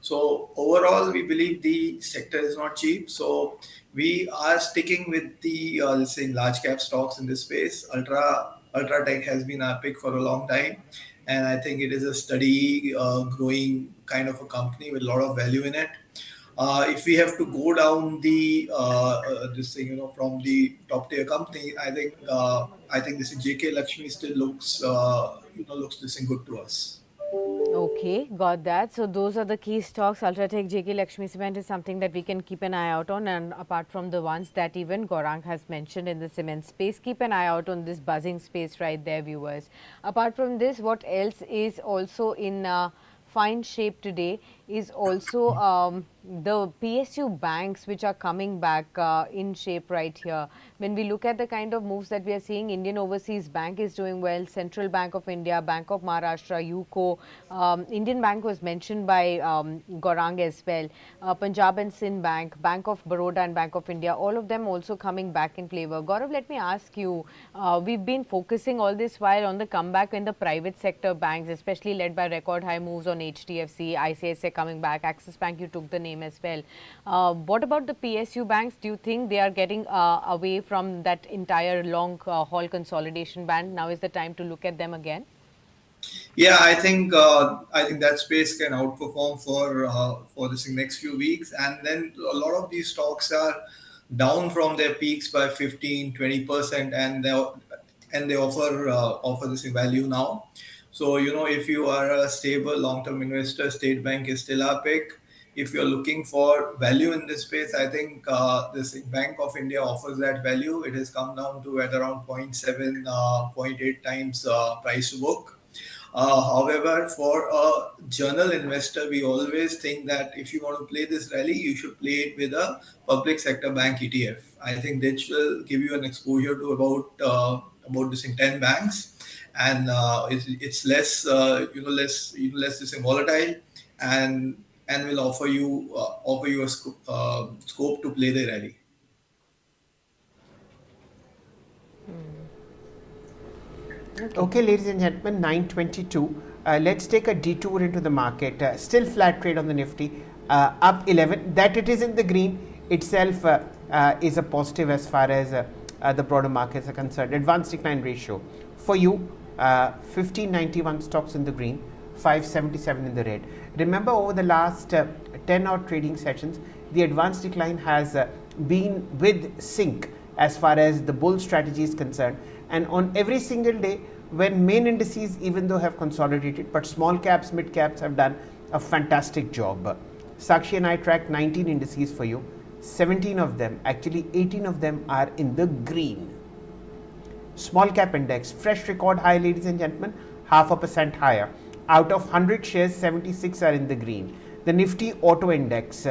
So overall, we believe the sector is not cheap. So we are sticking with the, let's say, large cap stocks in this space. Ultratech has been our pick for a long time. And I think it is a steady, growing kind of a company with a lot of value in it. If we have to go down the this thing, from the top tier company, I think this JK Lakshmi still looks looks this thing good to us. Okay, got that. So those are the key stocks. Ultratech, JK Lakshmi Cement is something that we can keep an eye out on, and apart from the ones that even Gaurang has mentioned in the cement space, keep an eye out on this buzzing space right there, viewers. Apart from this, what else is also in fine shape today is also the PSU banks, which are coming back in shape right here. When we look at the kind of moves that we are seeing, Indian Overseas Bank is doing well, Central Bank of India, Bank of Maharashtra, UCO, Indian Bank was mentioned by Gaurang as well, Punjab and Sindh Bank, Bank of Baroda and Bank of India, all of them also coming back in flavor. Gaurav, let me ask you, we've been focusing all this while on the comeback in the private sector banks, especially led by record high moves on HDFC, ICICI coming back, Axis Bank, you took the name as well. What about the PSU banks? Do you think they are getting away from that entire long haul consolidation band? Now is the time to look at them again? Yeah, I think that space can outperform for this next few weeks, and then a lot of these stocks are down from their peaks by 15-20%, and they offer this value now. So if you are a stable long-term investor, State Bank is still our pick. If you're looking for value in this space, I think this Bank of India offers that value. It has come down to at around 0.7, 0.8 times price to book. However, for a journal investor, we always think that if you want to play this rally, you should play it with a public sector bank ETF. I think that will give you an exposure to about this in 10 banks, and it's less less volatile, and will offer you a scope to play the rally. Okay, ladies and gentlemen, 9:22. Let's take a detour into the market. Still flat trade on the Nifty, up 11. That it is in the green itself is a positive as far as the broader markets are concerned. Advanced decline ratio for you, 1591 stocks in the green, 577 in the red. Remember, over the last 10 odd trading sessions, the advanced decline has been with sync as far as the bull strategy is concerned. And on every single day, when main indices, even though have consolidated, but small caps, mid caps have done a fantastic job. Sakshi and I tracked 19 indices for you. 17 of them, actually 18 of them are in the green. Small cap index, fresh record high, ladies and gentlemen, 0.5% higher. Out of 100 shares, 76 are in the green. The Nifty auto index,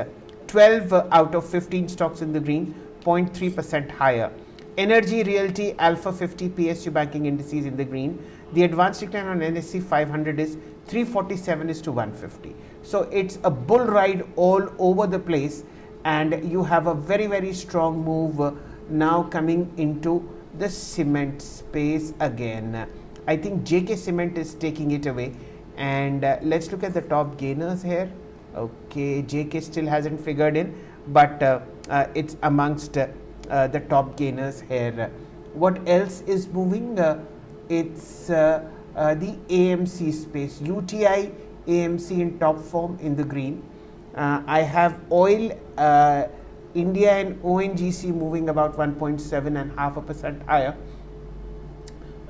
12 out of 15 stocks in the green, 0.3% higher. Energy, Realty, Alpha 50, PSU banking indices in the green. The advanced decline on NSE 500 is 347 is to 150. So it's a bull ride all over the place, and you have a very, very strong move now coming into the cement space again. I think JK Cement is taking it away, and let's look at the top gainers here. Okay, JK still hasn't figured in, but it's amongst the top gainers here. What else is moving? It's the AMC space. UTI, AMC in top form in the green. I have oil, India and ONGC moving about 1.7% higher.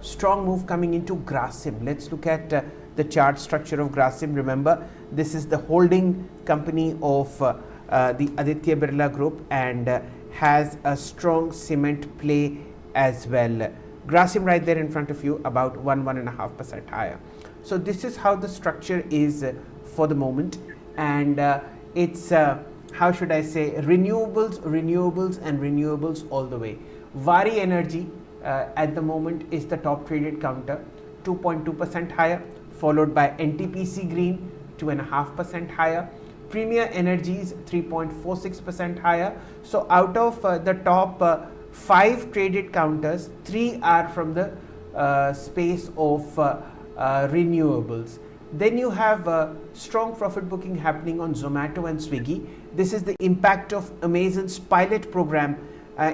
Strong move coming into Grasim. Let's look at the chart structure of Grasim. Remember, this is the holding company of the Aditya Birla Group, and has a strong cement play as well. Grasim right there in front of you, about 1.5% higher. So this is how the structure is for the moment, and it's how should I say, renewables, and renewables all the way. Vari Energy at the moment is the top traded counter, 2.2% higher, followed by NTPC Green, 2.5% higher. Premier Energies, 3.46% higher. So out of the top 5 traded counters, 3 are from the space of renewables. Then you have strong profit booking happening on Zomato and Swiggy. This is the impact of Amazon's pilot program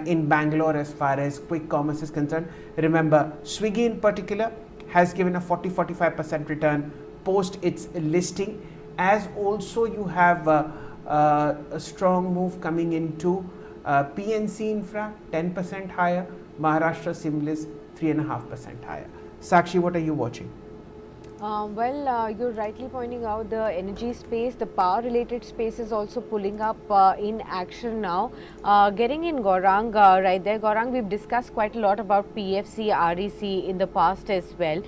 in Bangalore as far as quick commerce is concerned. Remember, Swiggy in particular has given a 40-45% return post its listing, as also you have a strong move coming into PNC Infra, 10% higher, Maharashtra Simlis, 3.5% higher. Sakshi, what are you watching? You're rightly pointing out the energy space, the power related space is also pulling up in action now. Getting in Gaurang right there. Gaurang, we've discussed quite a lot about PFC, REC in the past as well,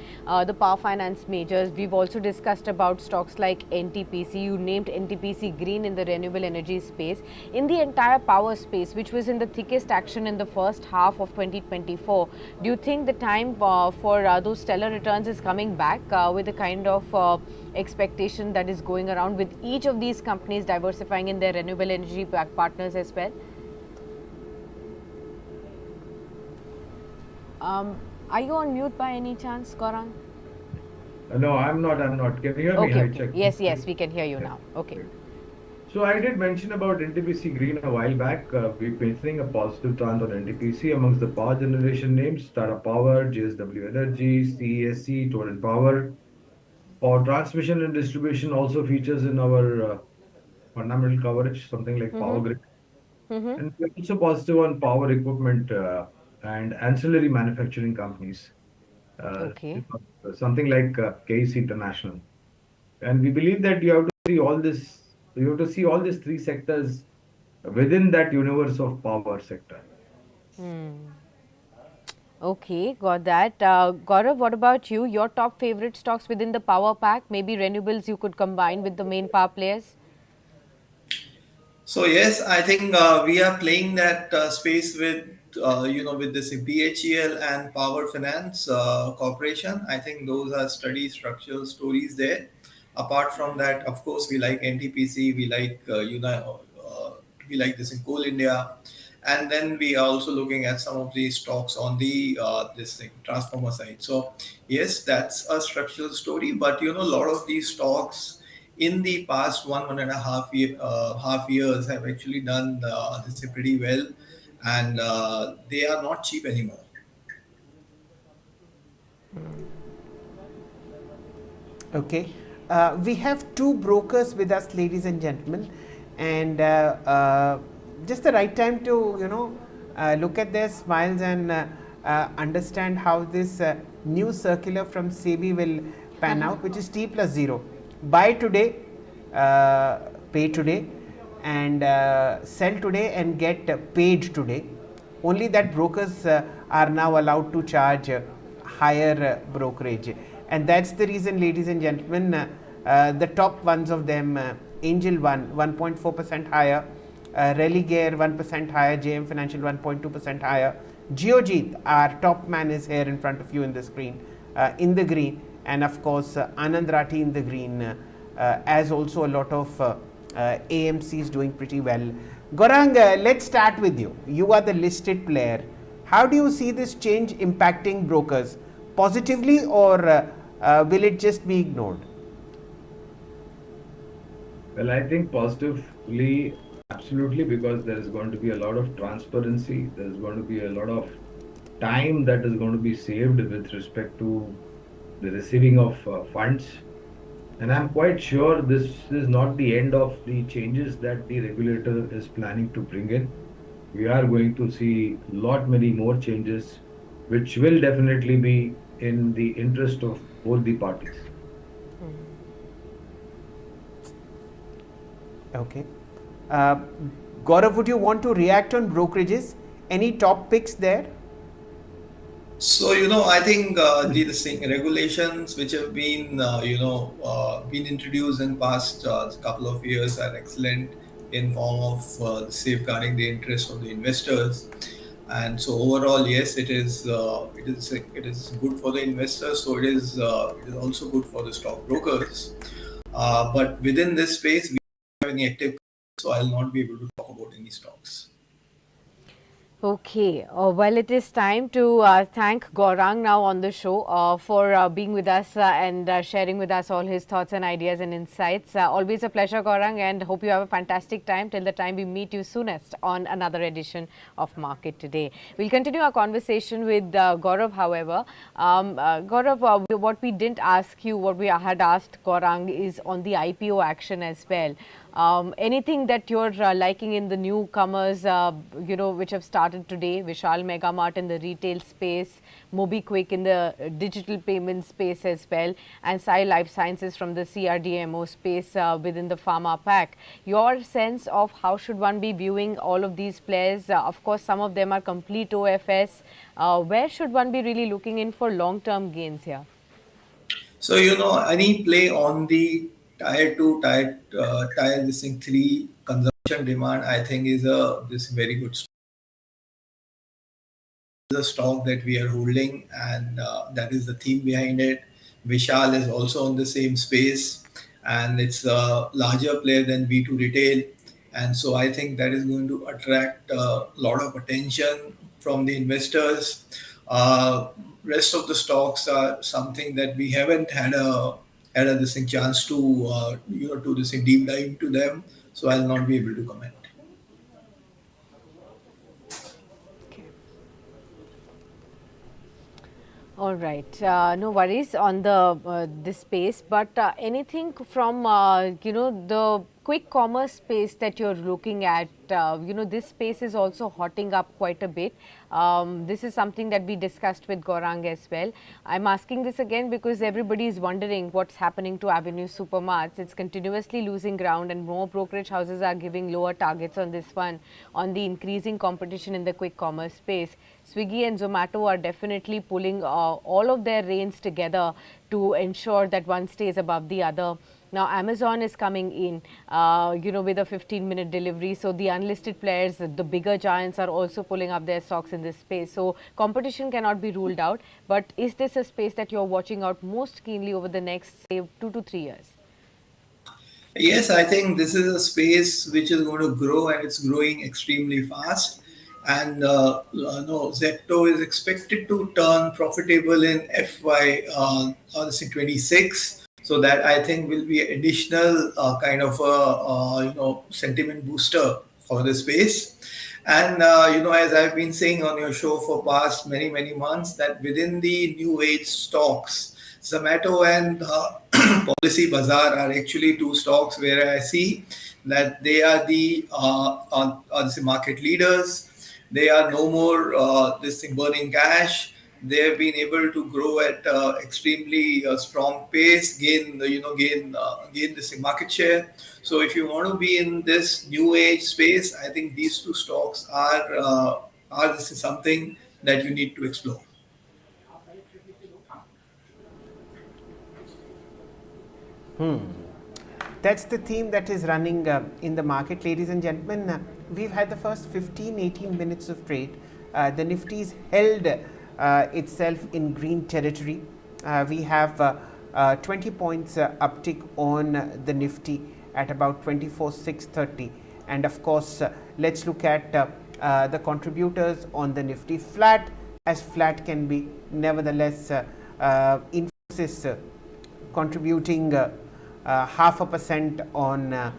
the power finance majors. We've also discussed about stocks like NTPC. You named NTPC Green in the renewable energy space. In the entire power space, which was in the thickest action in the first half of 2024, do you think the time for those stellar returns is coming back with the kind of expectation that is going around with each of these companies diversifying in their renewable energy partners as well? Are you on mute by any chance, Gaurang? No, I'm not. Can you hear me? Okay, I checked. Yes, we can hear you now. Okay. So I did mention about NTPC Green a while back. We're mentioning a positive trend on NTPC amongst the power generation names: Tata Power, JSW Energy, CESC, Torrent Power. Or transmission and distribution also features in our fundamental coverage, something like Power Grid. And we're also positive on power equipment and ancillary manufacturing companies, Okay. something like KEC International. And we believe that you have to see all this, you have to see all these 3 sectors within that universe of power sector. Okay, got that. Gaurav, what about you? Your top favorite stocks within the power pack? Maybe renewables you could combine with the main power players? So yes, I think we are playing that space with with this BHEL and Power Finance Corporation. I think those are steady structural stories there. Apart from that, of course, we like NTPC, we like we like this in Coal India, and then we are also looking at some of these stocks on the this thing transformer side. So yes, that's a structural story, but a lot of these stocks in the past 1.5 half years have actually done this pretty well, and they are not cheap anymore. Okay, we have 2 brokers with us, ladies and gentlemen, and just the right time to look at their smiles and understand how this new circular from SEBI will pan out, which is T+0. Buy today, pay today and sell today and get paid today. Only that brokers are now allowed to charge higher brokerage, and that's the reason, ladies and gentlemen, the top ones of them, Angel One 1.4% higher, Religare 1% higher, JM Financial 1.2% higher, Geojit, our top man, is here in front of you in the screen, in the green, and of course Anand Rathi in the green, as also a lot of AMCs doing pretty well. Gaurang, let's start with you. You are the listed player. How do you see this change impacting brokers? Positively, or will it just be ignored? Well, I think positively, absolutely, because there is going to be a lot of transparency. There is going to be a lot of time that is going to be saved with respect to the receiving of funds. And I'm quite sure this is not the end of the changes that the regulator is planning to bring in. We are going to see a lot many more changes, which will definitely be in the interest of both the parties. Okay. Gaurav, would you want to react on brokerages? Any top picks there? So, I think these regulations which have been, been introduced in past couple of years are excellent in form of safeguarding the interests of the investors. And so overall, yes, it is good for the investors. So it is also good for the stockbrokers. But within this space, we don't have any active, so I'll not be able to talk about any stocks. Okay, well, it is time to thank Gaurang now on the show for being with us and sharing with us all his thoughts and ideas and insights. Always a pleasure, Gaurang, and hope you have a fantastic time till the time we meet you soonest on another edition of Market Today. We'll continue our conversation with Gaurav, however. Gaurav, what we didn't ask you, what we had asked Gaurang, is on the IPO action as well. Anything that you're liking in the newcomers, which have started today, Vishal Mega Mart in the retail space, MobiKwik in the digital payment space as well, and Sai Life Sciences from the CRDMO space within the pharma pack. Your sense of how should one be viewing all of these players? Of course, some of them are complete OFS. Where should one be really looking in for long-term gains here? So, any play on the tier 2, tier 3 consumption demand, I think is this very good stock. The stock that we are holding, and that is the theme behind it. Vishal is also on the same space, and it's a larger player than B2 retail. And so I think that is going to attract a lot of attention from the investors. Rest of the stocks are something that we haven't had this chance to to this deep dive into them. So I'll not be able to comment. All right, no worries on the this space, but anything from the quick commerce space that you're looking at, this space is also hotting up quite a bit. This is something that we discussed with Gaurang as well. I'm asking this again because everybody is wondering what's happening to Avenue Supermarts. It's continuously losing ground, and more brokerage houses are giving lower targets on this one, on the increasing competition in the quick commerce space. Swiggy and Zomato are definitely pulling all of their reins together to ensure that one stays above the other. Now, Amazon is coming in, with a 15-minute delivery. So the unlisted players, the bigger giants, are also pulling up their stocks in this space. So competition cannot be ruled out. But is this a space that you're watching out most keenly over the next, say, 2 to 3 years? Yes, I think this is a space which is going to grow, and it's growing extremely fast. And Zepto is expected to turn profitable in FY 26. So that, I think, will be additional kind of a sentiment booster for the space. And as I've been saying on your show for past many months, that within the new age stocks, Zomato and Policy Bazaar are actually two stocks where I see that they are the market leaders. They are no more burning cash. They have been able to grow at extremely strong pace, gain this market share. So if you want to be in this new age space, I think these two stocks are this is something that you need to explore. That's the theme that is running in the market, ladies and gentlemen. We've had the first 15-18 minutes of trade. The Nifty's held itself in green territory. We have 20 points uptick on the Nifty at about 24,630. And of course, let's look at the contributors on the Nifty. Flat as flat can be. Nevertheless, Infosys contributing 0.5% on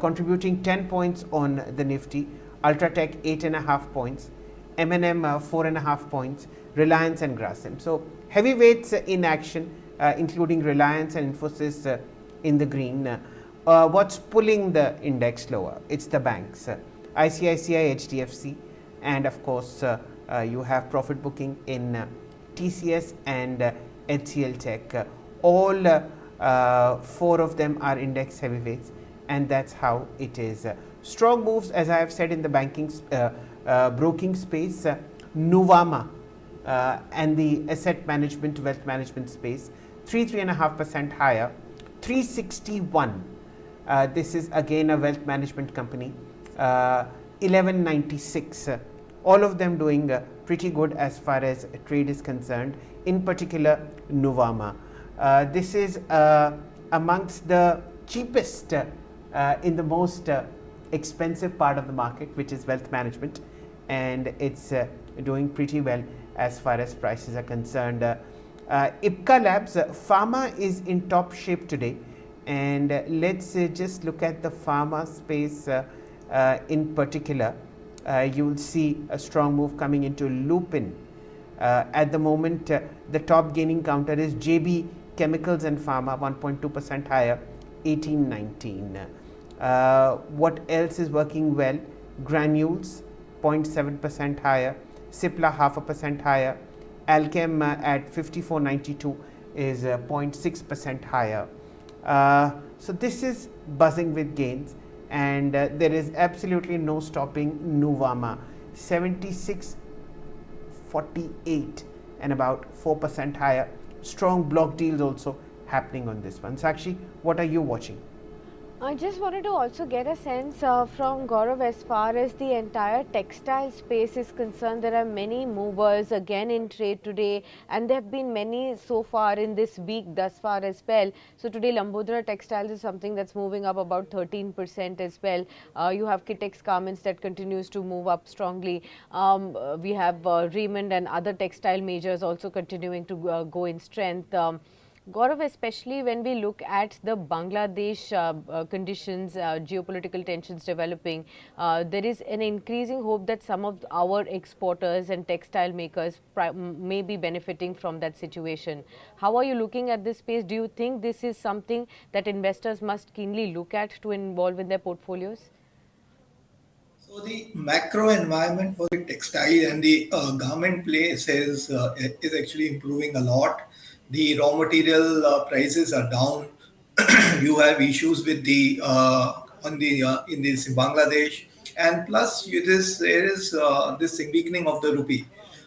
contributing 10 points on the Nifty, Ultratech 8.5 points, M&M 4.5 points, Reliance and Grasim. So heavyweights in action, including Reliance and Infosys in the green. What's pulling the index lower? It's the banks, ICICI, HDFC, and of course you have profit booking in TCS and HCL Tech. All four of them are index heavyweights, and that's how it is. Strong moves, as I have said, in the banking broking space. Nuvama and the asset management, wealth management space, 3.5% higher, 361. This is again a wealth management company, 1196. All of them doing pretty good as far as trade is concerned, in particular Nuvama. This is amongst the cheapest in the most expensive part of the market, which is wealth management, and it's doing pretty well as far as prices are concerned. Ipca Labs, pharma is in top shape today, and let's just look at the pharma space in particular. You will see a strong move coming into Lupin. At the moment, the top gaining counter is JB Chemicals and Pharma, 1.2% higher, 1819. What else is working well? Granules, 0.7% higher, Cipla 0.5% higher, Alchem at 54.92 is 0.6% higher. So this is buzzing with gains, and there is absolutely no stopping Nuvama, 76.48 and about 4% higher. Strong block deals also happening on this one. Sakshi, what are you watching? I just wanted to also get a sense from Gaurav as far as the entire textile space is concerned. There are many movers again in trade today, and there have been many so far in this week thus far as well. So today Lambodra Textiles is something that's moving up about 13% as well. You have Kitex Garments that continues to move up strongly. We have Raymond and other textile majors also continuing to go in strength. Gaurav, especially when we look at the Bangladesh conditions, geopolitical tensions developing, there is an increasing hope that some of our exporters and textile makers may be benefiting from that situation. How are you looking at this space? Do you think this is something that investors must keenly look at to involve in their portfolios? So the macro environment for the textile and the garment place is actually improving a lot. The raw material prices are down. You have issues with the on the in this in Bangladesh, and plus there is this weakening of the rupee.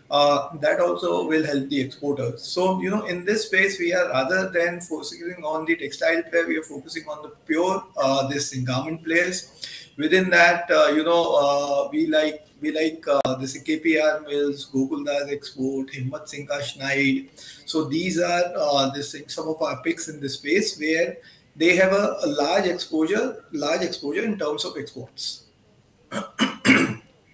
That also will help the exporters. So, in this space, we are rather than focusing on the textile player, we are focusing on the pure this garment players. Within that, we like this KPR Mills, Gokuldas Export, Himmat Singh Ka Schneid. So these are some of our picks in this space where they have a large exposure in terms of exports.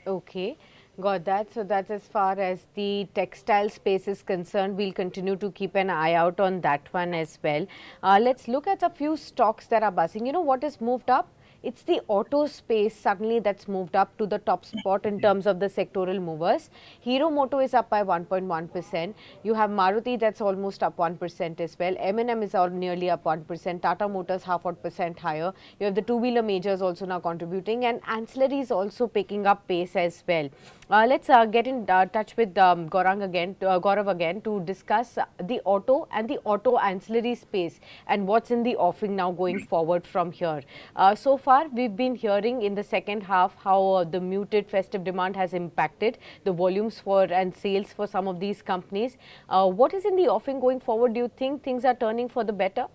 Okay, got that. So that's as far as the textile space is concerned. We'll continue to keep an eye out on that one as well. Let's look at a few stocks that are buzzing. You know what has moved up? it's the auto space suddenly that's moved up to the top spot in terms of the sectoral movers. Hero Moto is up by 1.1%. You have Maruti that's almost up 1% as well. M&M is nearly up 1%. Tata Motors half odd percent higher. You have the two-wheeler majors also now contributing, and ancillaries also picking up pace as well. Let's get in touch with Gaurav again to discuss the auto and the auto ancillary space and what's in the offing now going forward from here. So far, we've been hearing in the second half how the muted festive demand has impacted the volumes for and sales for some of these companies. What is in the offing going forward? Do you think things are turning for the better?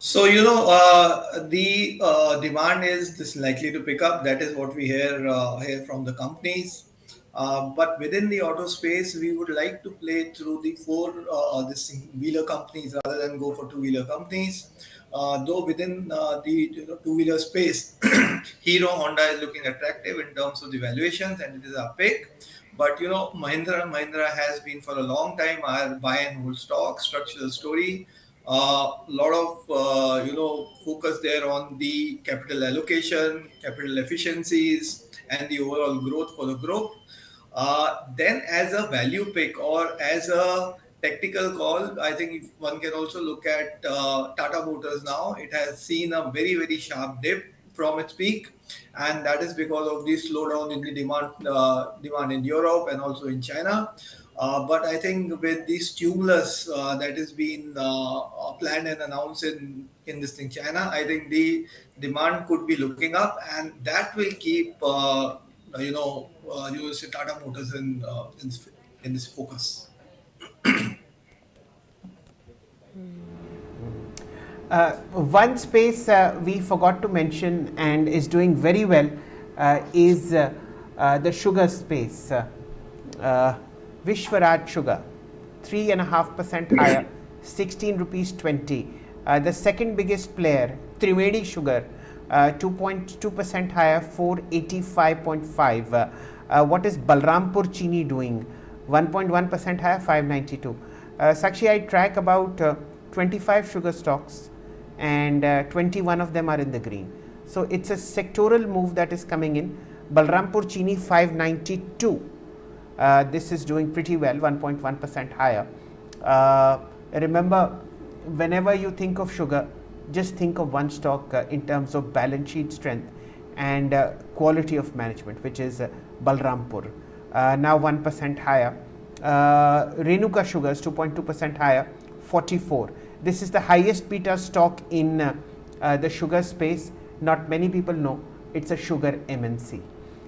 So, the demand is this likely to pick up. That is what we hear from the companies. But within the auto space, we would like to play through the four this wheeler companies rather than go for two-wheeler companies. Though within the two-wheeler space, Hero Honda is looking attractive in terms of the valuations, and it is a pick. But Mahindra has been for a long time our buy and hold stock, structural story. Lot of focus there on the capital allocation, capital efficiencies, and the overall growth for the group. Then as a value pick or as a technical call, I think one can also look at Tata Motors now. It has seen a very sharp dip from its peak, and that is because of the slowdown in the demand in Europe and also in China. But I think with the stimulus that is being planned and announced in this thing China, I think the demand could be looking up, and that will keep say Tata Motors in this focus. One space we forgot to mention and is doing very well is the sugar space. Vishwaraj Sugar, 3.5% higher, 16 rupees 20. The second biggest player, Trivedi Sugar, 2.2% higher, 485.5. What is Balrampur Chini doing? 1.1% higher, 592. Sakshi, I track about 25 sugar stocks, and 21 of them are in the green. So it's a sectoral move that is coming in. Balrampur Chini 592. This is doing pretty well, 1.1% higher. Remember, whenever you think of sugar, just think of one stock in terms of balance sheet strength and quality of management, which is Balrampur. Now 1% higher. Renuka Sugars 2.2% higher, 44. This is the highest beta stock in the sugar space. Not many people know it's a sugar MNC.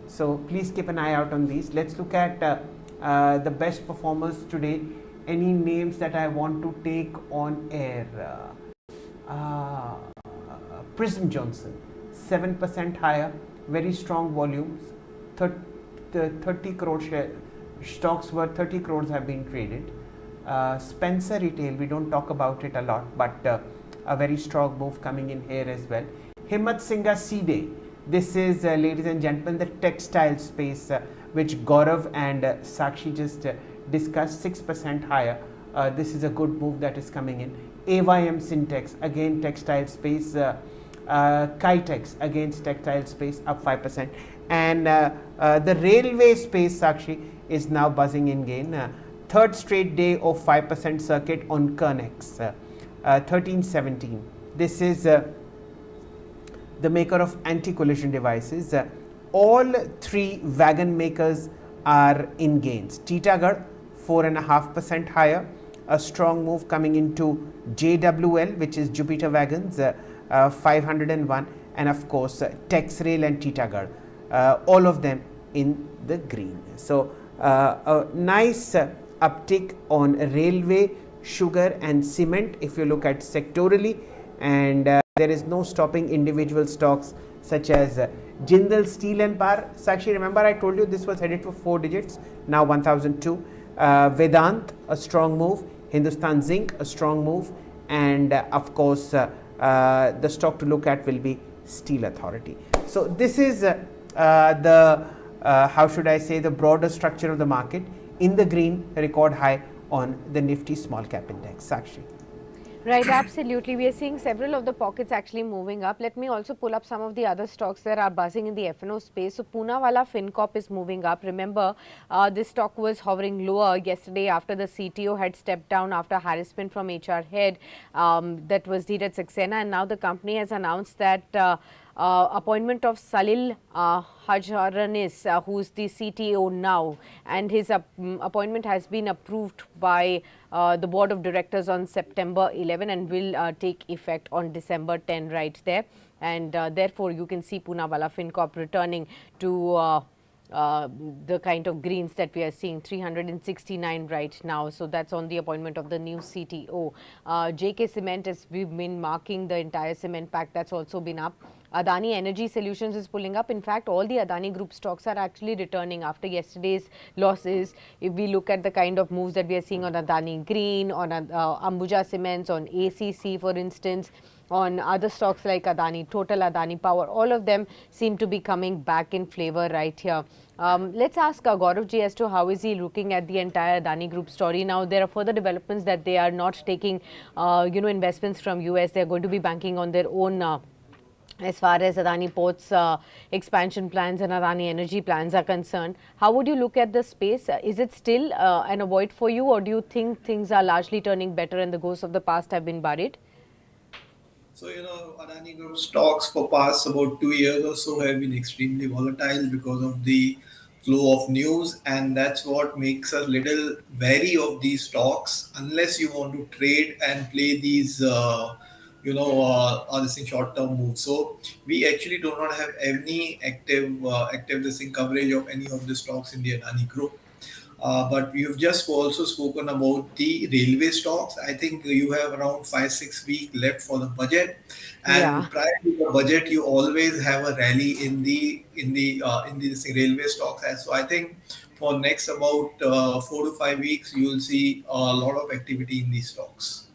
So please keep an eye out on these. Let's look at the best performers today. Any names that I want to take on air? Prism Johnson, 7% higher, very strong volumes. 30 crore share stocks worth 30 crores have been traded. Spencer Retail, we don't talk about it a lot, but a very strong move coming in here as well. Himmat Singha Seede, this is ladies and gentlemen the textile space which Gaurav and Sakshi just discussed, 6% higher. This is a good move that is coming in. AYM Syntex, again textile space. Kitex, against textile space, up 5%. And the railway space, Sakshi, is now buzzing in gain. Third straight day of 5% circuit on Kernex, 1317. This is the maker of anti-collision devices. All three wagon makers are in gains. Titagarh 4.5% higher. A strong move coming into JWL, which is Jupiter Wagons, 501, and of course Texrail and Titagarh, all of them in the green. So a nice uptick on railway, sugar and cement if you look at sectorally, and there is no stopping individual stocks such as Jindal Steel and Power. Sakshi, remember I told you this was headed for 4 digits, now 1002. Vedant, a strong move. Hindustan Zinc, a strong move. And of course the stock to look at will be Steel Authority. So this is how should I say, the broader structure of the market. In the green, record high on the Nifty small cap index. Sakshi. Right, absolutely. We are seeing several of the pockets actually moving up. Let me also pull up some of the other stocks that are buzzing in the F&O space. So, Poonawalla FinCorp is moving up. Remember, this stock was hovering lower yesterday after the CTO had stepped down after harassment from HR head. That was Dheeraj Saxena, and now the company has announced that appointment of Salil Hajaranis, who's the CTO now, and his appointment has been approved by the board of directors on September 11 and will take effect on December 10 right there. And therefore, you can see Poonawalla FinCorp returning to the kind of greens that we are seeing, 369 right now. So that's on the appointment of the new CTO. JK Cement, as we've been marking the entire cement pack, that's also been up. Adani Energy Solutions is pulling up. In fact, all the Adani Group stocks are actually returning after yesterday's losses. If we look at the kind of moves that we are seeing on Adani Green, on Ambuja Cements, on ACC, for instance, on other stocks like Adani, Total Adani Power, all of them seem to be coming back in flavor right here. Let's ask Gaurav ji as to how is he looking at the entire Adani Group story. Now, there are further developments that they are not taking, investments from US. They are going to be banking on their own as far as Adani Ports expansion plans and Adani Energy plans are concerned. How would you look at the space? Is it still an avoid for you, or do you think things are largely turning better and the ghosts of the past have been buried? So, Adani Group stocks for past about 2 years or so have been extremely volatile because of the flow of news, and that's what makes us little wary of these stocks unless you want to trade and play these, this thing short-term moves. So we actually do not have any active this thing coverage of any of the stocks in the Adani Group. But you've just also spoken about the railway stocks. I think you have around 5-6 weeks left for the budget, Yeah. and prior to the budget, you always have a rally in the this thing, railway stocks. And so I think for next about 4 to 5 weeks, you will see a lot of activity in these stocks.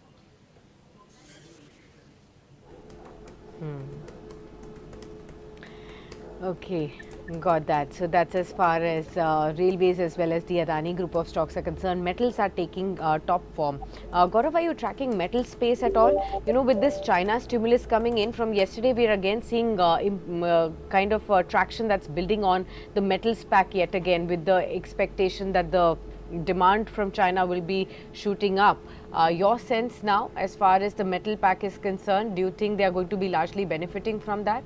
Okay, got that. So that's as far as railways as well as the Adani Group of stocks are concerned. Metals are taking top form. Gaurav, are you tracking metal space at all? With this China stimulus coming in from yesterday, we are again seeing kind of traction that's building on the metals pack yet again, with the expectation that the demand from China will be shooting up. Your sense now, as far as the metal pack is concerned, do you think they are going to be largely benefiting from that?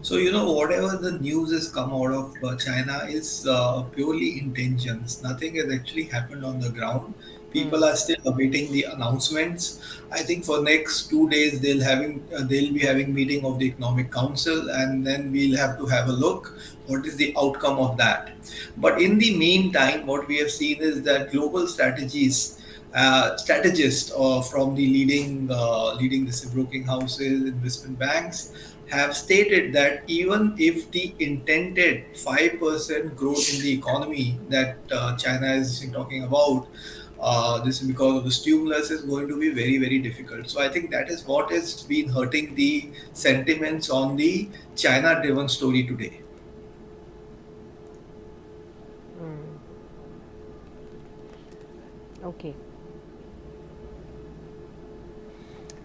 So, whatever the news has come out of China is purely intentions. Nothing has actually happened on the ground. People are still awaiting the announcements. I think for next 2 days they'll be having meeting of the Economic Council, and then we'll have to have a look what is the outcome of that. But in the meantime, what we have seen is that global strategists from the leading this broking houses, investment banks have stated that even if the intended 5% growth in the economy that China is talking about, this is because of the stimulus, is going to be very, very difficult. So I think that is what has been hurting the sentiments on the China driven story today. Okay.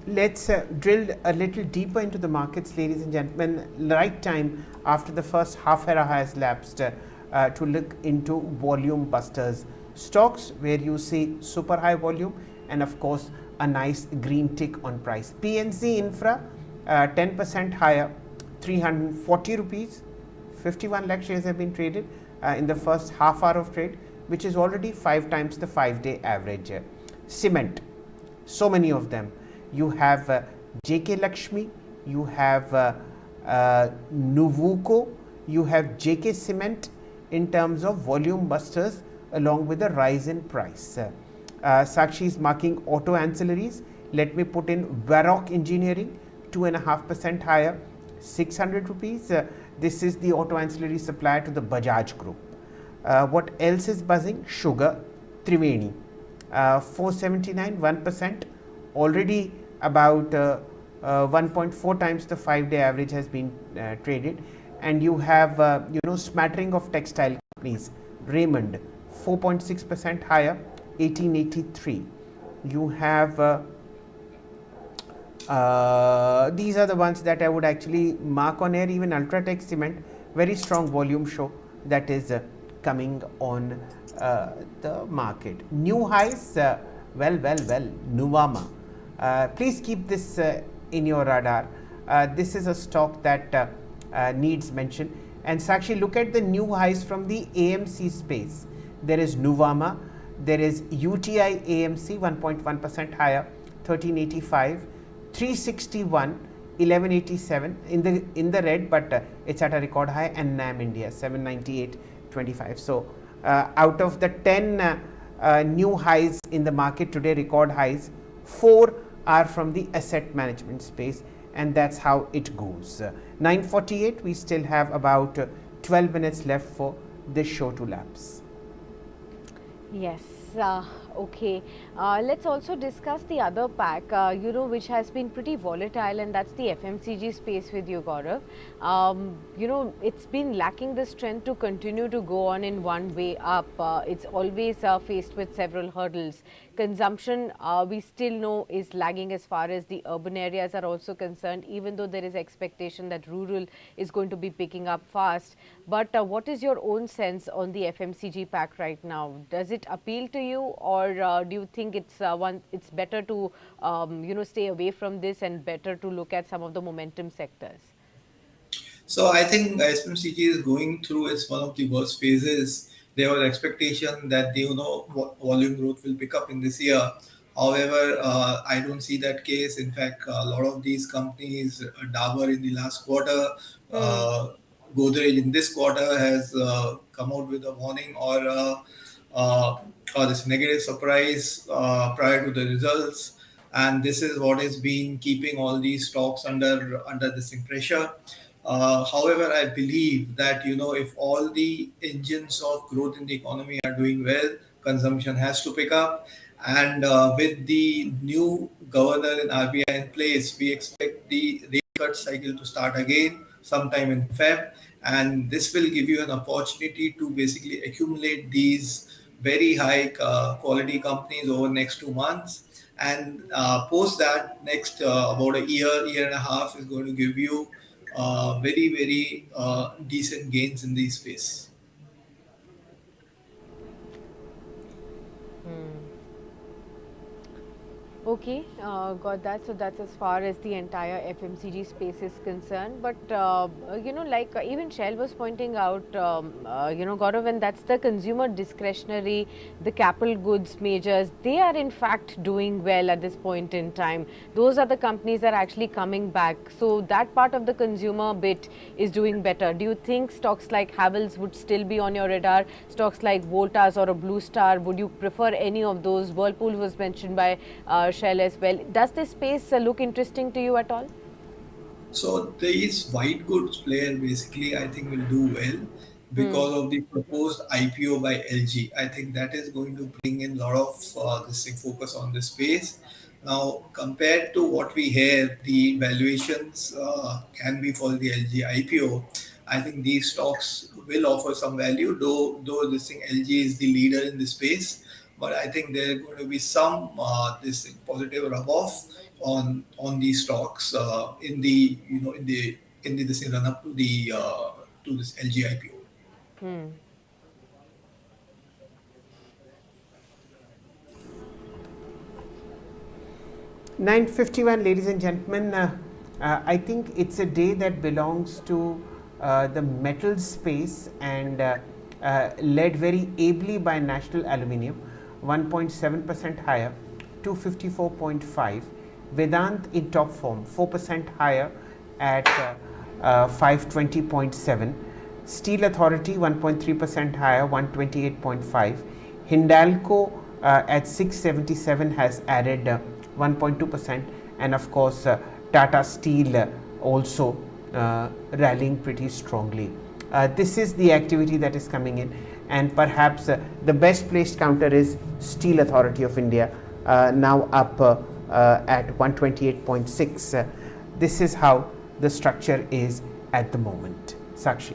Let's drill a little deeper into the markets, ladies and gentlemen. Right time after the first half era has lapsed to look into volume busters stocks where you see super high volume and of course a nice green tick on price. PNC Infra 10% higher, 340 rupees. 51 lakh shares have been traded in the first half hour of trade, which is already 5 times the 5-day average. Cement, so many of them. You have JK Lakshmi, you have Nuvuco, you have JK Cement in terms of volume busters along with the rise in price. Sakshi is marking auto ancillaries. Let me put in Varroc Engineering, 2.5% higher, 600 rupees. This is the auto ancillary supplier to the Bajaj Group. What else is buzzing? Sugar, Triveni, 479, 1%. Already about 1.4 times the 5-day average has been traded. And you have smattering of textile companies. Raymond, 4.6% higher, 1883. You have These are the ones that I would actually mark on air. Even Ultratech Cement, very strong volume show that is coming on the market. New highs, well, Nuvama. Please keep this in your radar. This is a stock that needs mention. And Sakshi, look at the new highs from the AMC space. There is Nuvama, there is UTI AMC 1.1% higher, 1385, 361, 1187 in the red, but it's at a record high, and NAM India 798.25. So out of the 10 new highs in the market today, record highs, 4 are from the asset management space, and that's how it goes. 9:48, we still have about 12 minutes left for this show to lapse. Yes. Okay. Let's also discuss the other pack, which has been pretty volatile, and that's the FMCG space with you, Gaurav. It's been lacking the strength to continue to go on in one way up. It's always faced with several hurdles. Consumption, we still know, is lagging as far as the urban areas are also concerned, even though there is expectation that rural is going to be picking up fast. But what is your own sense on the FMCG pack right now? Does it appeal to you, or do you think it's better to stay away from this and better to look at some of the momentum sectors? So I think FMCG is going through its one of the worst phases. There was expectation that volume growth will pick up in this year. However, I don't see that case. In fact, a lot of these companies, Dabur in the last quarter, Godrej in this quarter has come out with a warning or this negative surprise prior to the results, and this is what has been keeping all these stocks under this pressure. However, I believe that if all the engines of growth in the economy are doing well, consumption has to pick up, and with the new governor in RBI in place, we expect the rate cut cycle to start again sometime in Feb, and this will give you an opportunity to basically accumulate these very high quality companies over the next 2 months, and post that next about a year and a half is going to give you very decent gains in this space. Okay, got that. So that's as far as the entire FMCG space is concerned. But even Shail was pointing out, Gaurav, and that's the consumer discretionary, the capital goods majors. They are in fact doing well at this point in time. Those are the companies that are actually coming back. So that part of the consumer bit is doing better. Do you think stocks like Havells would still be on your radar? Stocks like Voltas or a Blue Star, would you prefer any of those? Whirlpool was mentioned by Shail as well. Does this space look interesting to you at all? So these white goods player basically I think will do well because of the proposed IPO by LG. I think that is going to bring in a lot of this focus on this space. Now, compared to what we hear, the valuations can be for the LG IPO. I think these stocks will offer some value, though this thing LG is the leader in this space. But I think there are going to be some this positive rub-off on these stocks in the this run up to the to this LG IPO. 9:51, ladies and gentlemen. I think it's a day that belongs to the metal space and led very ably by National Aluminium, 1.7% higher, 254.5. Vedant in top form, 4% higher at 520.7. Steel Authority 1.3% higher, 128.5. Hindalco at 677 has added 1.2%, and of course Tata Steel also rallying pretty strongly. This is the activity that is coming in, and perhaps the best placed counter is Steel Authority of India, now up at 128.6. This is how the structure is at the moment. Sakshi.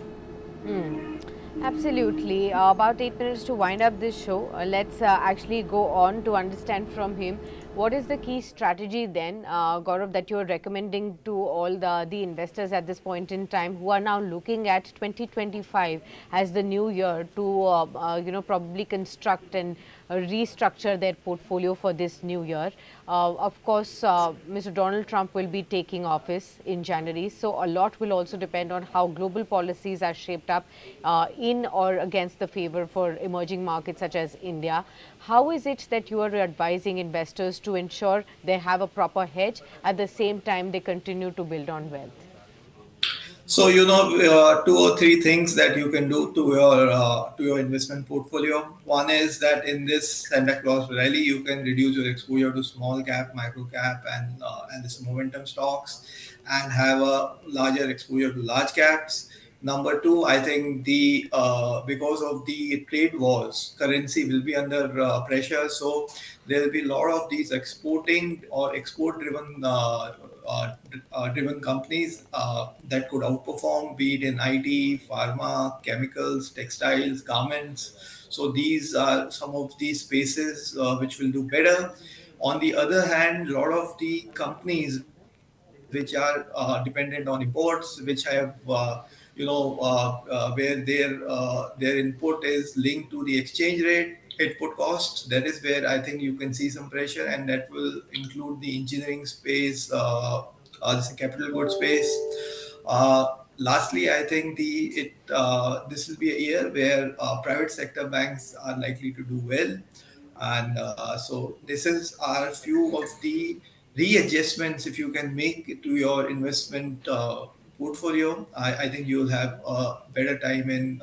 Absolutely. About 8 minutes to wind up this show. Let's actually go on to understand from him What is the key strategy then, Gaurav, that you're recommending to all the investors at this point in time who are now looking at 2025 as the new year to, probably construct and restructure their portfolio for this new year? Of course, Mr. Donald Trump will be taking office in January, so a lot will also depend on how global policies are shaped up in or against the favor for emerging markets such as India. How is it that you are advising investors to ensure they have a proper hedge at the same time they continue to build on wealth? So two or three things that you can do to your investment portfolio. One is that in this Santa Claus rally, you can reduce your exposure to small cap, micro cap, and this momentum stocks, and have a larger exposure to large caps. Number two, I think the because of the trade wars, currency will be under pressure. So there will be a lot of these exporting or export driven companies that could outperform, be it in IT, pharma, chemicals, textiles, garments. So these are some of these spaces which will do better. On the other hand, a lot of the companies which are dependent on imports, which have where their input is linked to the exchange rate, input costs. That is where I think you can see some pressure, and that will include the engineering space, this capital goods space. Lastly, I think this will be a year where private sector banks are likely to do well, and so this is our few of the readjustments. If you can make it to your investment portfolio, I think you'll have a better time in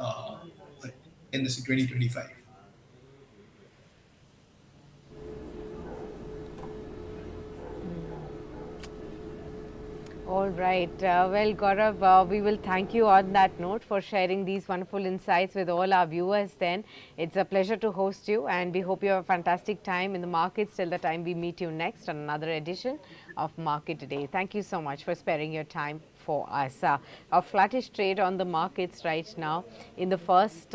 this 2025. All right. Well, Gaurav, we will thank you on that note for sharing these wonderful insights with all our viewers then. It's a pleasure to host you, and we hope you have a fantastic time in the markets till the time we meet you next on another edition of Market Today. Thank you so much for sparing your time for us. A flattish trade on the markets right now. In the first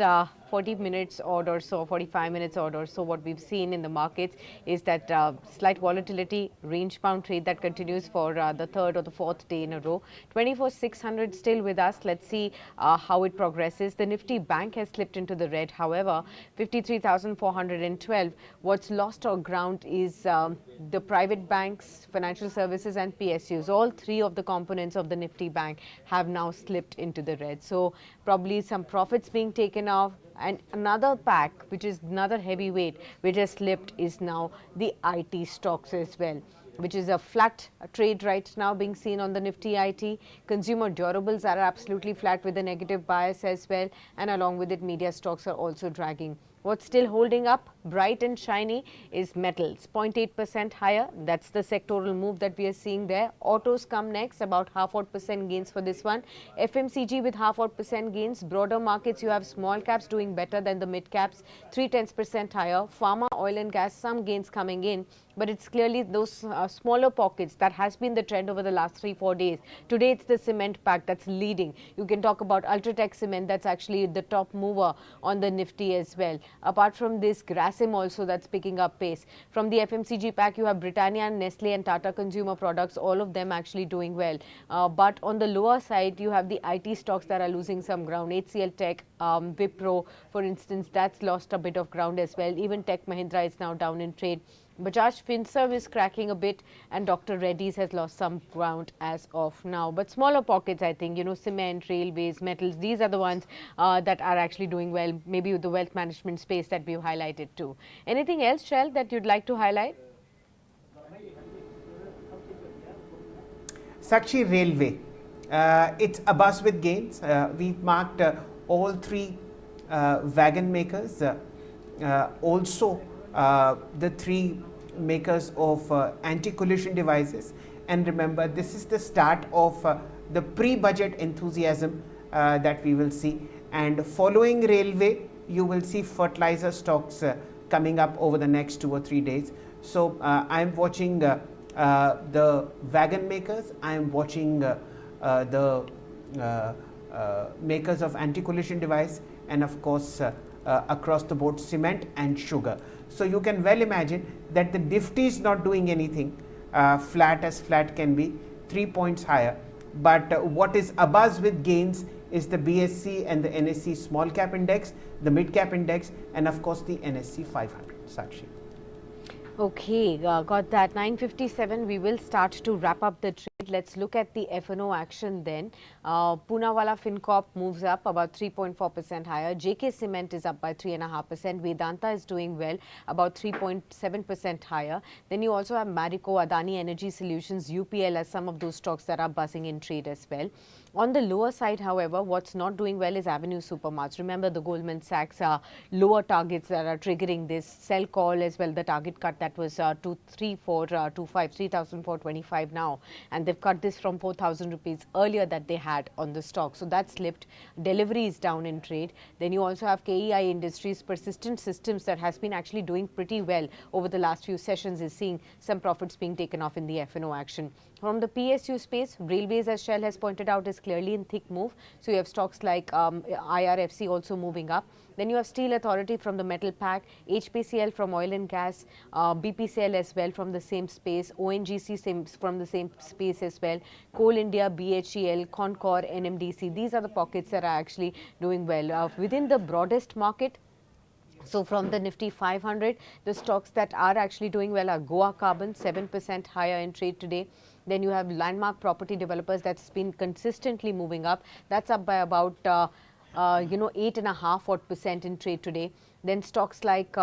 40 minutes odd or so, 45 minutes odd or so, what we've seen in the markets is that slight volatility, range bound trade that continues for the third or the fourth day in a row. 24,600 still with us. Let's see how it progresses. The Nifty bank has slipped into the red. However, 53,412. What's lost on ground is the private banks, financial services and PSUs. All three of the components of the Nifty bank have now slipped into the red. So probably some profits being taken off. And another pack, which is another heavyweight, which has slipped, is now the IT stocks as well, which is a flat trade right now being seen on the Nifty IT. Consumer durables are absolutely flat with a negative bias as well, and along with it, media stocks are also dragging. What's still holding up bright and shiny is metals, 0.8% higher. That's the sectoral move that we are seeing there. Autos come next, about half odd percent gains for this one. FMCG with half odd percent gains. Broader markets, you have small caps doing better than the mid caps, 0.3% higher. Pharma, oil and gas, some gains coming in, but it's clearly those smaller pockets that has been the trend over the last 3-4 days. Today it's the cement pack that's leading. You can talk about Ultratech Cement, that's actually the top mover on the Nifty as well. Apart from this, Grasim also that's picking up pace. From the FMCG pack, you have Britannia, Nestle and Tata Consumer Products, all of them actually doing well. But on the lower side, you have the IT stocks that are losing some ground. HCL Tech, Wipro, for instance, that's lost a bit of ground as well. Even Tech Mahindra is now down in trade. Bajaj Finserv is cracking a bit, and Dr. Reddy's has lost some ground as of now. But smaller pockets, I think, cement, railways, metals, these are the ones that are actually doing well, maybe with the wealth management space that we've highlighted too. Anything else, Shail, that you'd like to highlight? Sakshi, Railway. It's a buzz with gains. We've marked all three wagon makers, also the three makers of anti-collision devices. And remember, this is the start of the pre-budget enthusiasm that we will see. And following railway, you will see fertilizer stocks coming up over the next 2 or 3 days. So I'm watching the wagon makers. I'm watching the makers of anti-collision device, and of course across the board cement and sugar. So you can well imagine that the Nifty is not doing anything, flat as flat can be, 3 points higher. But what is abuzz with gains is the BSC and the NSE small cap index, the mid cap index, and of course the NSE 500. Sakshi. Okay, got that. 9:57. We will start to wrap up the trade. Let's look at the F&O action then. Poonawalla FinCorp moves up about 3.4% higher. JK Cement is up by 3.5%. Vedanta is doing well, about 3.7% higher. Then you also have Marico, Adani Energy Solutions, UPL as some of those stocks that are buzzing in trade as well. On the lower side, however, what's not doing well is Avenue Supermarts. Remember the Goldman Sachs lower targets that are triggering this sell call as well. The target cut that was 3,425 now, and they've cut this from 4,000 rupees earlier that they had on the stock. So that slipped. Delivery is down in trade. Then you also have KEI Industries, Persistent Systems that has been actually doing pretty well over the last few sessions, is seeing some profits being taken off in the F&O action. From the PSU space, Railways, as Shell has pointed out, is clearly in thick move. So you have stocks like IRFC also moving up. Then you have Steel Authority from the metal pack, HPCL from oil and gas, BPCL as well from the same space, ONGC from the same space as well, Coal India, BHEL, Concor, NMDC. These are the pockets that are actually doing well. Within the broadest market, so from the Nifty 500, the stocks that are actually doing well are Goa Carbon, 7% higher in trade today. Then you have Landmark Property Developers that's been consistently moving up. That's up by about 8.5% in trade today. Then stocks like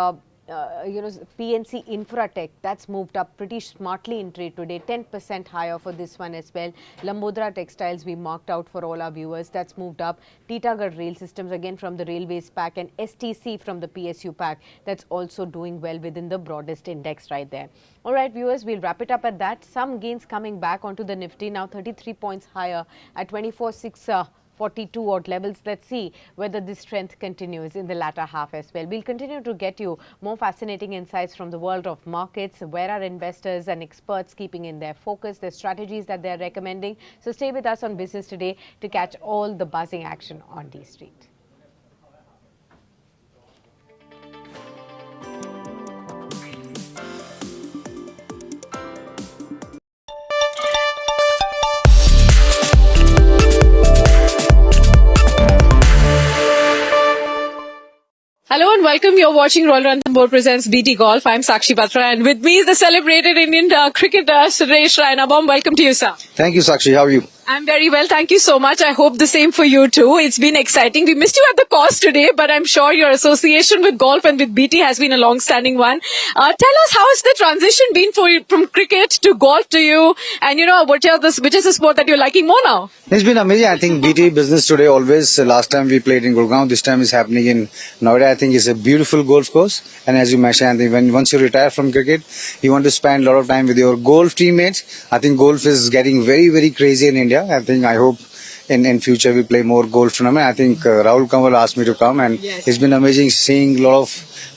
PNC Infratech, that's moved up pretty smartly in trade today, 10% higher for this one as well. Lambodra Textiles we marked out for all our viewers, that's moved up. Titagarh Rail Systems again from the Railways pack, and STC from the PSU pack, that's also doing well within the broadest index right there. All right, viewers, we'll wrap it up at that. Some gains coming back onto the Nifty, now 33 points higher at 24,642 odd levels. Let's see whether this strength continues in the latter half as well. We'll continue to get you more fascinating insights from the world of markets, where are investors and experts keeping in their focus, the strategies that they're recommending. So stay with us on Business Today to catch all the buzzing action on D Street. Hello and welcome. You're watching Royal Ranthambore Board presents BT Golf. I'm Sakshi Batra, and with me is the celebrated Indian cricketer Suresh Raina. Welcome to you, sir. Thank you, Sakshi. How are you? I'm very well. Thank you so much. I hope the same for you too. It's been exciting. We missed you at the course today, but I'm sure your association with golf and with BT has been a long-standing one. Tell us, how has the transition been for you from cricket to golf to you? And which is the sport that you're liking more now? It's been amazing. I think BT Business Today always, last time we played in Gurgaon, this time is happening in Noida. I think it's a beautiful golf course. And as you mentioned, I think once you retire from cricket, you want to spend a lot of time with your golf teammates. I think golf is getting very, very crazy in India. I hope in future we play more golf tournament. I think Rahul Kamal asked me to come, and It's been amazing seeing a lot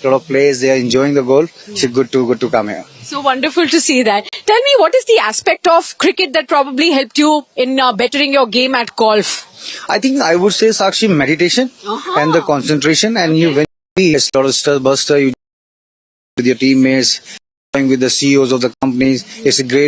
of players. They are enjoying the golf. It's good to come here. So wonderful to see that. Tell me, what is the aspect of cricket that probably helped you in bettering your game at golf? I think I would say, Sakshi, meditation and the concentration. And when you a lot of stress buster, you with your teammates, with the CEOs of the companies. It's a great